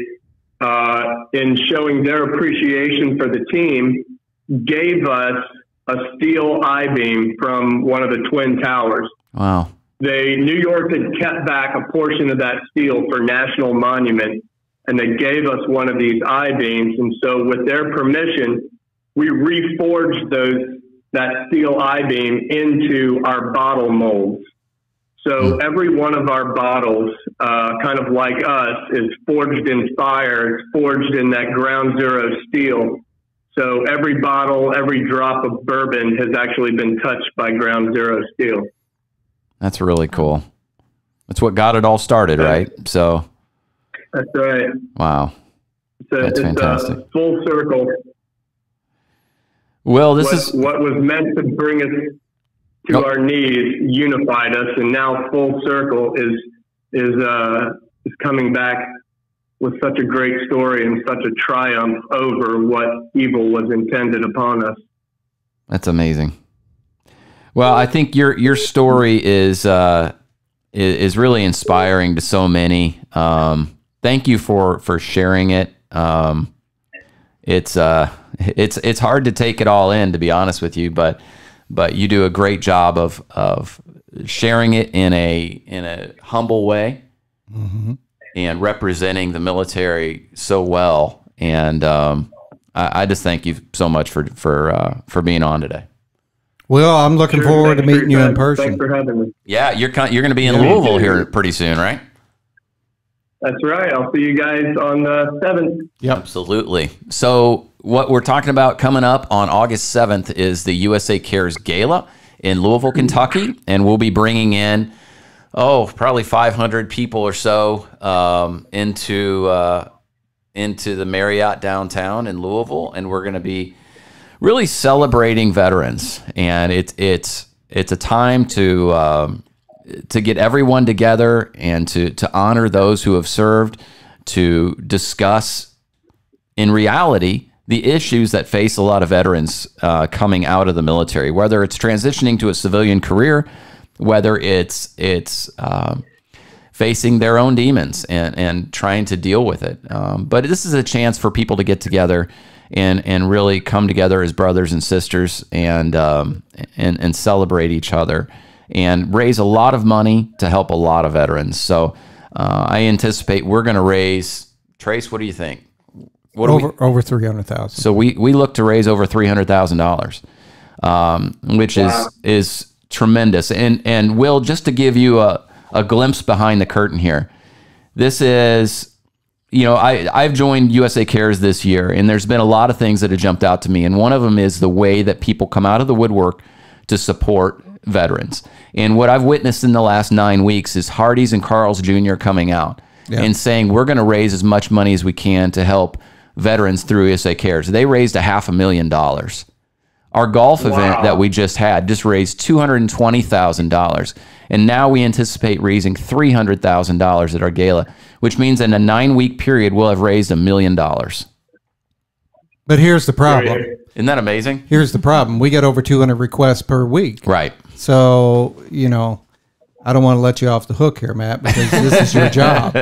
[SPEAKER 5] in showing their appreciation for the team, gave us a steel I-beam from one of the Twin Towers.
[SPEAKER 2] Wow.
[SPEAKER 5] New York had kept back a portion of that steel for national monument, and they gave us one of these I-beams. And so with their permission, we reforged that steel I-beam into our bottle molds. So every one of our bottles, kind of like us, is forged in fire. It's forged in that ground zero steel. So every bottle, every drop of bourbon has actually been touched by ground zero steel.
[SPEAKER 2] That's really cool. That's what got it all started, right? So
[SPEAKER 5] that's right.
[SPEAKER 2] Wow. That's fantastic.
[SPEAKER 5] It's a full circle.
[SPEAKER 2] Well,
[SPEAKER 5] what was meant to bring us to our knees unified us, and now full circle is coming back with such a great story and such a triumph over what evil was intended upon us.
[SPEAKER 2] That's amazing. Well, I think your story is really inspiring to so many. Thank you for sharing it. It's hard to take it all in, to be honest with you, but you do a great job of sharing it in a humble way, and representing the military so well. And I just thank you so much for being on today.
[SPEAKER 4] Well, I'm looking
[SPEAKER 5] Sure,
[SPEAKER 4] forward to
[SPEAKER 5] thanks for
[SPEAKER 4] meeting you
[SPEAKER 5] your
[SPEAKER 4] in
[SPEAKER 5] time.
[SPEAKER 4] person.
[SPEAKER 5] Thanks for having me.
[SPEAKER 2] Yeah, you're going to be in
[SPEAKER 4] Yeah.
[SPEAKER 2] Louisville here pretty soon, right?
[SPEAKER 5] That's right. I'll see you guys on the 7th.
[SPEAKER 4] Yep.
[SPEAKER 2] Absolutely. So what we're talking about coming up on August 7th is the USA Cares Gala in Louisville, Kentucky, and we'll be bringing in probably 500 people or so into the Marriott downtown in Louisville, and we're going to be really celebrating veterans. And it's a time to get everyone together and to honor those who have served, to discuss in reality the issues that face a lot of veterans coming out of the military, whether it's transitioning to a civilian career, whether it's facing their own demons and trying to deal with it. But this is a chance for people to get together and really come together as brothers and sisters and celebrate each other and raise a lot of money to help a lot of veterans. So I anticipate we're going to raise, Trace, what do you think?
[SPEAKER 4] Over 300,000.
[SPEAKER 2] So we look to raise over $300,000, which is tremendous. And Will, just to give you a glimpse behind the curtain here, this is, I've joined USA Cares this year, and there's been a lot of things that have jumped out to me. And one of them is the way that people come out of the woodwork to support veterans. And what I've witnessed in the last 9 weeks is Hardee's and Carl's Jr. coming out and saying, we're going to raise as much money as we can to help veterans through USA Cares. They raised $500,000. Our golf event that we just had just raised $220,000. And now we anticipate raising $300,000 at our gala, which means in a 9-week period, we'll have raised $1 million.
[SPEAKER 4] But here's the problem.
[SPEAKER 2] Isn't that amazing?
[SPEAKER 4] Here's the problem. We get over 200 requests per week.
[SPEAKER 2] Right.
[SPEAKER 4] So, I don't want to let you off the hook here, Matt, because this is your job.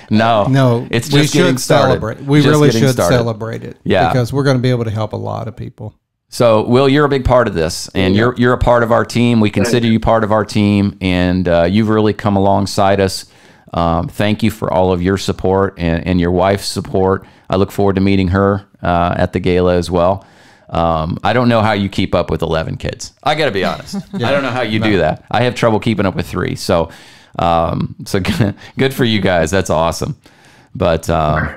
[SPEAKER 2] No, it's just
[SPEAKER 4] we
[SPEAKER 2] getting
[SPEAKER 4] should celebrate.
[SPEAKER 2] started.
[SPEAKER 4] We
[SPEAKER 2] Just
[SPEAKER 4] really
[SPEAKER 2] getting
[SPEAKER 4] should
[SPEAKER 2] started.
[SPEAKER 4] celebrate it.
[SPEAKER 2] Yeah.
[SPEAKER 4] Because we're going to be able to help a lot of people.
[SPEAKER 2] So, Will, you're a big part of this, and you're a part of our team. We consider you part of our team, and you've really come alongside us. Thank you for all of your support and your wife's support. I look forward to meeting her at the gala as well. I don't know how you keep up with 11 kids. I got to be honest. I don't know how you do that. I have trouble keeping up with 3. So good for you guys. That's awesome. But it's
[SPEAKER 5] A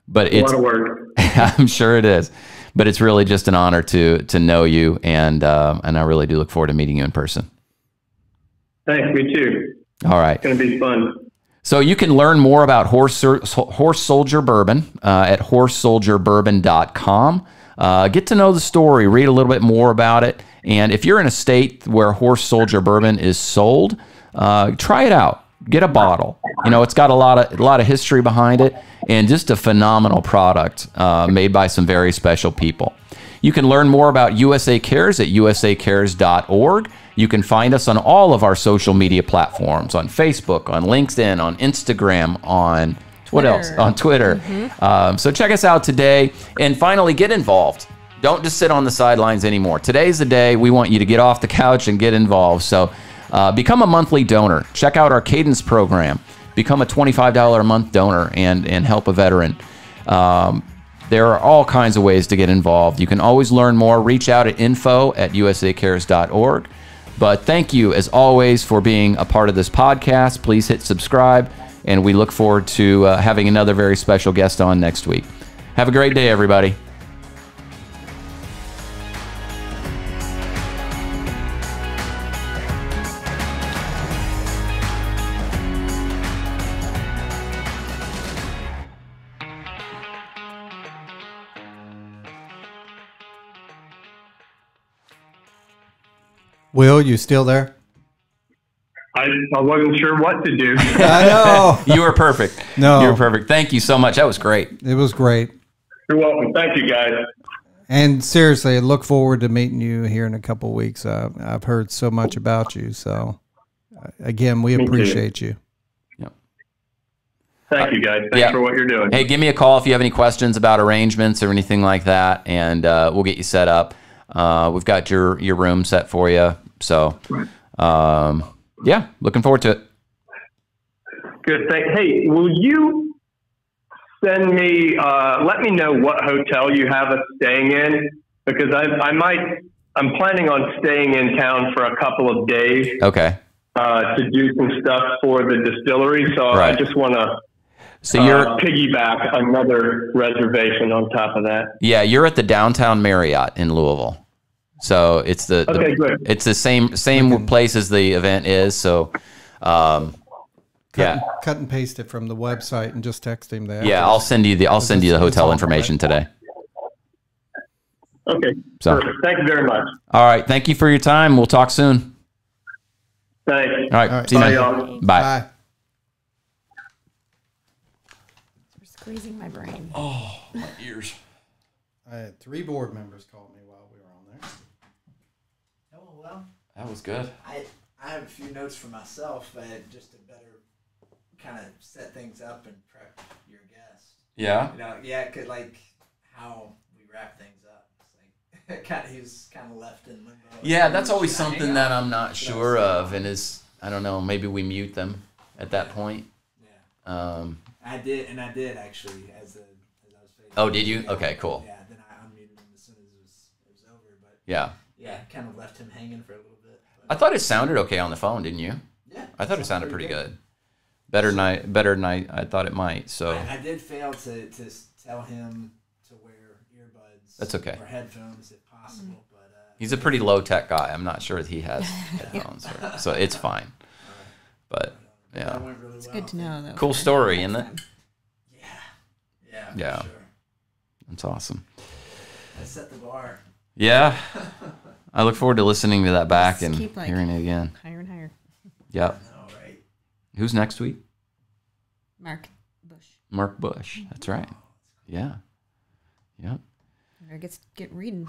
[SPEAKER 5] lot of work.
[SPEAKER 2] I'm sure it is. But it's really just an honor to know you, and I really do look forward to meeting you in person.
[SPEAKER 5] Thanks, me too.
[SPEAKER 2] All right.
[SPEAKER 5] It's going to be fun.
[SPEAKER 2] So you can learn more about Horse Soldier Bourbon at horsesoldierbourbon.com. Get to know the story, read a little bit more about it. And if you're in a state where Horse Soldier Bourbon is sold, try it out. Get a bottle. It's got a lot of history behind it, and just a phenomenal product made by some very special people. You can learn more about USA Cares at usacares.org. You can find us on all of our social media platforms, on Facebook, on LinkedIn, on Instagram, on what else? On Twitter. So check us out today. And finally, get involved. Don't just sit on the sidelines anymore. Today's the day we want you to get off the couch and get involved. So become a monthly donor. Check out our Cadence program. Become a $25 a month donor and help a veteran. There are all kinds of ways to get involved. You can always learn more. Reach out at info@usacares.org. But thank you, as always, for being a part of this podcast. Please hit subscribe, and we look forward to having another very special guest on next week. Have a great day, everybody.
[SPEAKER 4] Will, you still there?
[SPEAKER 5] I wasn't sure what to do.
[SPEAKER 4] I know.
[SPEAKER 2] You were perfect.
[SPEAKER 4] No.
[SPEAKER 2] You were perfect. Thank you so much. That was great.
[SPEAKER 4] It was great.
[SPEAKER 5] You're welcome. Thank you, guys.
[SPEAKER 4] And seriously, I look forward to meeting you here in a couple of weeks. I've heard so much about you. So, again, we appreciate you.
[SPEAKER 5] Thank you, guys. Thanks for what you're doing.
[SPEAKER 2] Hey, give me a call if you have any questions about arrangements or anything like that, and we'll get you set up. We've got your room set for you. So, yeah, looking forward to it.
[SPEAKER 5] Good. Hey, will you send me, let me know what hotel you have us staying in? Because I might I'm planning on staying in town for a couple of days.
[SPEAKER 2] Okay.
[SPEAKER 5] To do some stuff for the distillery. So I just want to piggyback another reservation on top of that.
[SPEAKER 2] Yeah, you're at the Downtown Marriott in Louisville. So it's the it's the same place as the event is. So
[SPEAKER 4] cut and paste it from the website and just text him there.
[SPEAKER 2] Yeah, I'll send you the hotel information today.
[SPEAKER 5] Okay.
[SPEAKER 2] So
[SPEAKER 5] perfect. Thank you very much.
[SPEAKER 2] All right, thank you for your time. We'll talk soon.
[SPEAKER 5] Thanks.
[SPEAKER 2] All right. See you, man.
[SPEAKER 5] Y'all.
[SPEAKER 2] Bye.
[SPEAKER 3] You're squeezing my brain.
[SPEAKER 2] Oh, my ears.
[SPEAKER 4] I had 3 board members call me while we were on there.
[SPEAKER 6] Oh, well.
[SPEAKER 2] That was good.
[SPEAKER 6] I have a few notes for myself, but just to better kind of set things up and prep your guest.
[SPEAKER 2] Yeah.
[SPEAKER 6] You know, yeah, cause like how we wrap things up. It's like he was kind of left in limbo.
[SPEAKER 2] Yeah, that's always something that I'm not sure of, and I don't know, maybe we mute them at that point.
[SPEAKER 6] Yeah. I did actually as I was facing.
[SPEAKER 2] Oh, did you? Okay, cool.
[SPEAKER 6] Yeah, then I unmuted him as soon as it was over, but
[SPEAKER 2] yeah,
[SPEAKER 6] kind of left him hanging for a little bit.
[SPEAKER 2] I thought it sounded okay on the phone, didn't you?
[SPEAKER 6] Yeah.
[SPEAKER 2] I thought it sounded pretty good. Better than I thought it might. So
[SPEAKER 6] I did fail to tell him to wear earbuds.
[SPEAKER 2] That's okay.
[SPEAKER 6] Or headphones if possible, but
[SPEAKER 2] he's a pretty low tech guy. I'm not sure if he has headphones, so it's fine. But yeah,
[SPEAKER 6] that went really
[SPEAKER 3] It's
[SPEAKER 6] well.
[SPEAKER 3] good to know, though.
[SPEAKER 2] cool story, isn't it?
[SPEAKER 6] Yeah.
[SPEAKER 2] For
[SPEAKER 6] sure.
[SPEAKER 2] That's awesome.
[SPEAKER 6] I set the bar.
[SPEAKER 2] Yeah, I look forward to listening to that back
[SPEAKER 3] Just
[SPEAKER 2] and
[SPEAKER 3] keep, like,
[SPEAKER 2] hearing it again.
[SPEAKER 3] Higher and higher.
[SPEAKER 2] Yep.
[SPEAKER 6] All right.
[SPEAKER 2] Who's next week?
[SPEAKER 3] Mark Bush.
[SPEAKER 2] Mark Bush. That's right. Yeah. Yep.
[SPEAKER 3] Or get reading.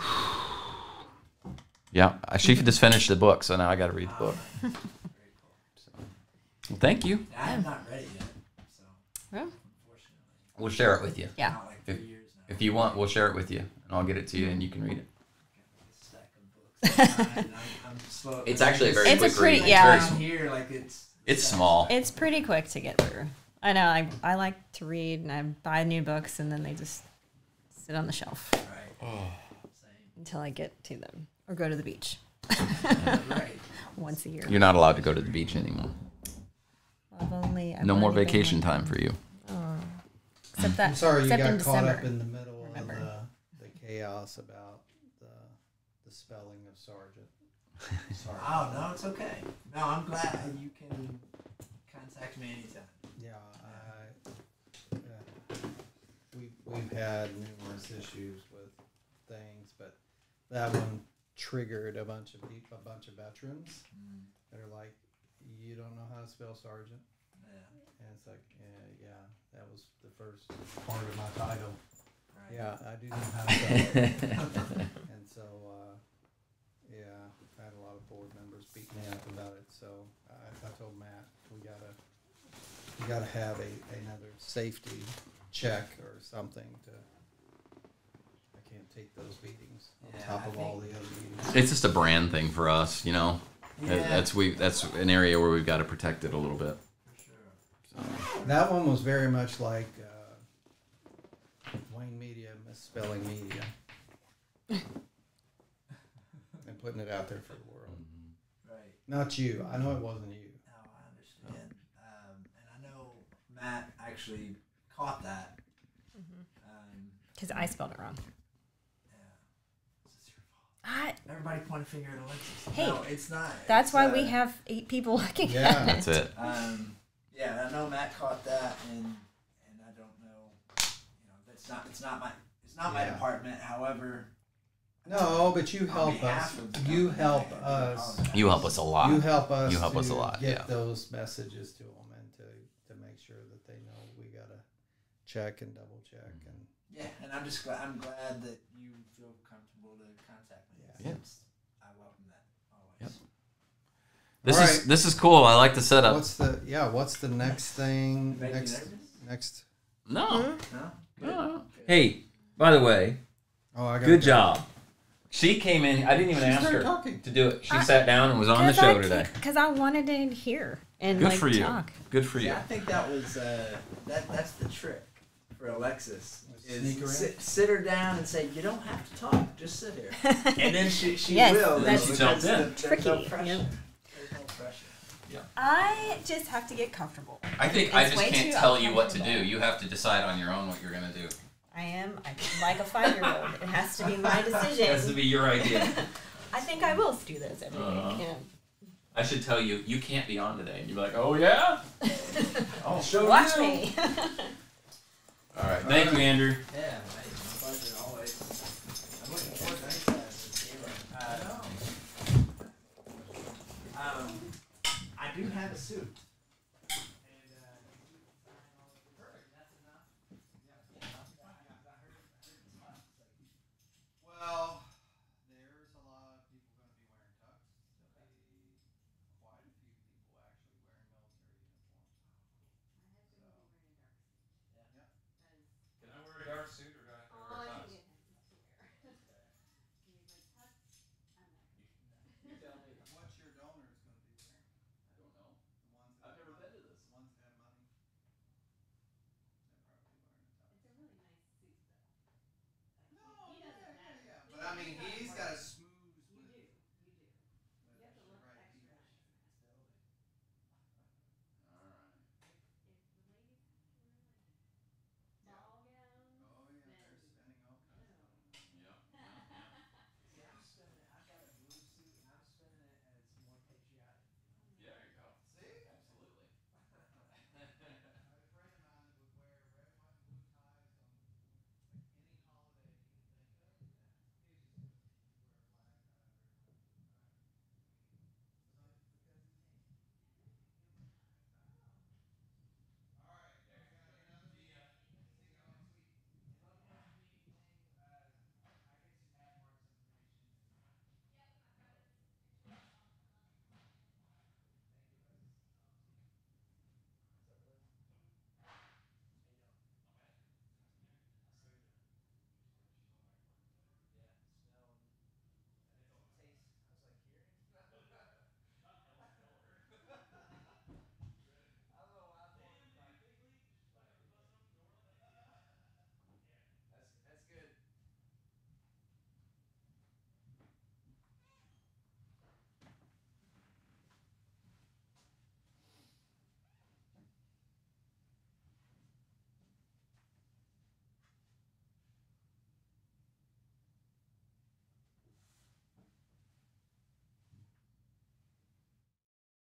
[SPEAKER 2] Yeah. She just finished the book, so now I got to read the book.
[SPEAKER 6] Very cool.
[SPEAKER 2] Well, thank you.
[SPEAKER 6] I'm not ready yet, so
[SPEAKER 3] Well,
[SPEAKER 6] unfortunately.
[SPEAKER 2] We'll share it with you.
[SPEAKER 3] yeah.
[SPEAKER 6] Not like 3 years now.
[SPEAKER 2] If you want, we'll share it with you, and I'll get it to you, and you can read it.
[SPEAKER 6] A stack of books. I'm slow.
[SPEAKER 2] It's actually a very
[SPEAKER 3] It's a
[SPEAKER 2] quick
[SPEAKER 3] pretty-
[SPEAKER 2] read.
[SPEAKER 3] yeah.
[SPEAKER 2] It's,
[SPEAKER 6] Down
[SPEAKER 2] very,
[SPEAKER 6] here, like
[SPEAKER 2] it's small.
[SPEAKER 3] It's pretty quick to get through. I know. I like to read, and I buy new books, and then they just sit on the shelf
[SPEAKER 6] Right. Same.
[SPEAKER 3] until I get to them or go to the beach
[SPEAKER 6] Right.
[SPEAKER 3] once a year.
[SPEAKER 2] You're not allowed to go to the beach anymore.
[SPEAKER 3] I've
[SPEAKER 2] No more
[SPEAKER 3] only been
[SPEAKER 2] vacation
[SPEAKER 3] one
[SPEAKER 2] time for you.
[SPEAKER 3] Except that.
[SPEAKER 4] I'm sorry you
[SPEAKER 3] except
[SPEAKER 4] got
[SPEAKER 3] in
[SPEAKER 4] caught
[SPEAKER 3] December.
[SPEAKER 4] up in the middle
[SPEAKER 3] Remember.
[SPEAKER 4] of the chaos about the spelling of sergeant. Sorry.
[SPEAKER 6] Oh no, it's okay. No, I'm glad you can contact me anytime.
[SPEAKER 4] Yeah, we've had numerous issues with things, but that one triggered a bunch of veterans that are like, you don't know how to spell sergeant,
[SPEAKER 6] Yeah.
[SPEAKER 4] and it's like, yeah, that was the first part of my title.
[SPEAKER 6] Right.
[SPEAKER 4] Yeah, I do know how to spell it. And so, yeah, I had a lot of board members beat me up about it. So I told Matt, we gotta have another safety check or something I can't take those beatings on
[SPEAKER 6] Yeah,
[SPEAKER 4] top
[SPEAKER 6] I
[SPEAKER 4] of all
[SPEAKER 6] think-
[SPEAKER 4] the other meetings.
[SPEAKER 2] It's just a brand thing for us, you know.
[SPEAKER 6] Yeah.
[SPEAKER 2] That's an area where we've got to protect it a little bit.
[SPEAKER 6] For sure.
[SPEAKER 4] That one was very much like Wayne Media misspelling media and putting it out there for the world.
[SPEAKER 6] Right.
[SPEAKER 4] Not you. I know it wasn't you.
[SPEAKER 6] No, I understand. And I know Matt actually caught that.
[SPEAKER 3] Because I spelled it wrong.
[SPEAKER 6] Yeah. This is your fault. Everybody point a finger at Alexis.
[SPEAKER 3] Hey,
[SPEAKER 6] no, it's not.
[SPEAKER 3] That's
[SPEAKER 6] It's,
[SPEAKER 3] why we have 8 people looking
[SPEAKER 4] Yeah.
[SPEAKER 3] at it.
[SPEAKER 2] That's it.
[SPEAKER 6] Yeah, I know Matt caught that, and I don't know. You know, it's not my
[SPEAKER 4] Yeah.
[SPEAKER 6] department. However,
[SPEAKER 4] No, but you
[SPEAKER 6] on
[SPEAKER 4] help
[SPEAKER 6] behalf
[SPEAKER 4] us.
[SPEAKER 6] of the
[SPEAKER 4] You
[SPEAKER 6] company,
[SPEAKER 4] help
[SPEAKER 6] I
[SPEAKER 4] us.
[SPEAKER 6] apologize.
[SPEAKER 2] You help us a lot.
[SPEAKER 4] You help us.
[SPEAKER 2] You help us a
[SPEAKER 4] to
[SPEAKER 2] lot,
[SPEAKER 4] Get
[SPEAKER 2] yeah.
[SPEAKER 4] those messages to them and to make sure that they know we gotta check and double check and
[SPEAKER 6] Yeah, and I'm just glad. I'm glad that you feel comfortable to contact me.
[SPEAKER 4] Yeah.
[SPEAKER 6] Since I welcome that always.
[SPEAKER 2] This
[SPEAKER 4] All
[SPEAKER 2] is
[SPEAKER 4] right.
[SPEAKER 2] this is cool. I like the setup.
[SPEAKER 4] what's the next thing?
[SPEAKER 6] Make you
[SPEAKER 4] Next.
[SPEAKER 6] nervous?
[SPEAKER 2] No.
[SPEAKER 6] No.
[SPEAKER 2] No. Hey, by the way,
[SPEAKER 4] Oh, I got
[SPEAKER 2] good job. She came in. I didn't even ask
[SPEAKER 4] started
[SPEAKER 2] her
[SPEAKER 4] talking.
[SPEAKER 2] to do it. She sat down and was on the show today.
[SPEAKER 3] Because I wanted to hear and
[SPEAKER 2] Good
[SPEAKER 3] like
[SPEAKER 2] for you.
[SPEAKER 3] talk.
[SPEAKER 2] Good for you.
[SPEAKER 6] Yeah, I think that was that's the trick for Alexis
[SPEAKER 4] Sneak around?
[SPEAKER 6] is sit her down and say, you don't have to talk, just sit here. And then she
[SPEAKER 3] Yes,
[SPEAKER 6] will.
[SPEAKER 3] that's
[SPEAKER 6] because
[SPEAKER 2] jumped in.
[SPEAKER 6] there's no
[SPEAKER 3] Tricky,
[SPEAKER 6] pressure.
[SPEAKER 3] yep.
[SPEAKER 6] There's no pressure.
[SPEAKER 7] I just have to get comfortable.
[SPEAKER 2] I think I
[SPEAKER 7] It's
[SPEAKER 2] just
[SPEAKER 7] way
[SPEAKER 2] can't
[SPEAKER 7] too
[SPEAKER 2] tell you what to do.
[SPEAKER 7] uncomfortable.
[SPEAKER 2] You have to decide on your own what you're going to do.
[SPEAKER 7] I'm like a 5-year-old. It has to be my
[SPEAKER 2] It has to
[SPEAKER 7] decision.
[SPEAKER 2] be your idea.
[SPEAKER 7] I think I will do this every
[SPEAKER 2] Uh-huh.
[SPEAKER 7] week.
[SPEAKER 2] I should tell you, you can't be on today. And you're like, oh, yeah? I'll show
[SPEAKER 7] Watch
[SPEAKER 2] you.
[SPEAKER 7] me.
[SPEAKER 2] All right. Thank you, Andrew.
[SPEAKER 6] Yeah, mate, my pleasure always. I'm looking forward to next class. I do have a suit.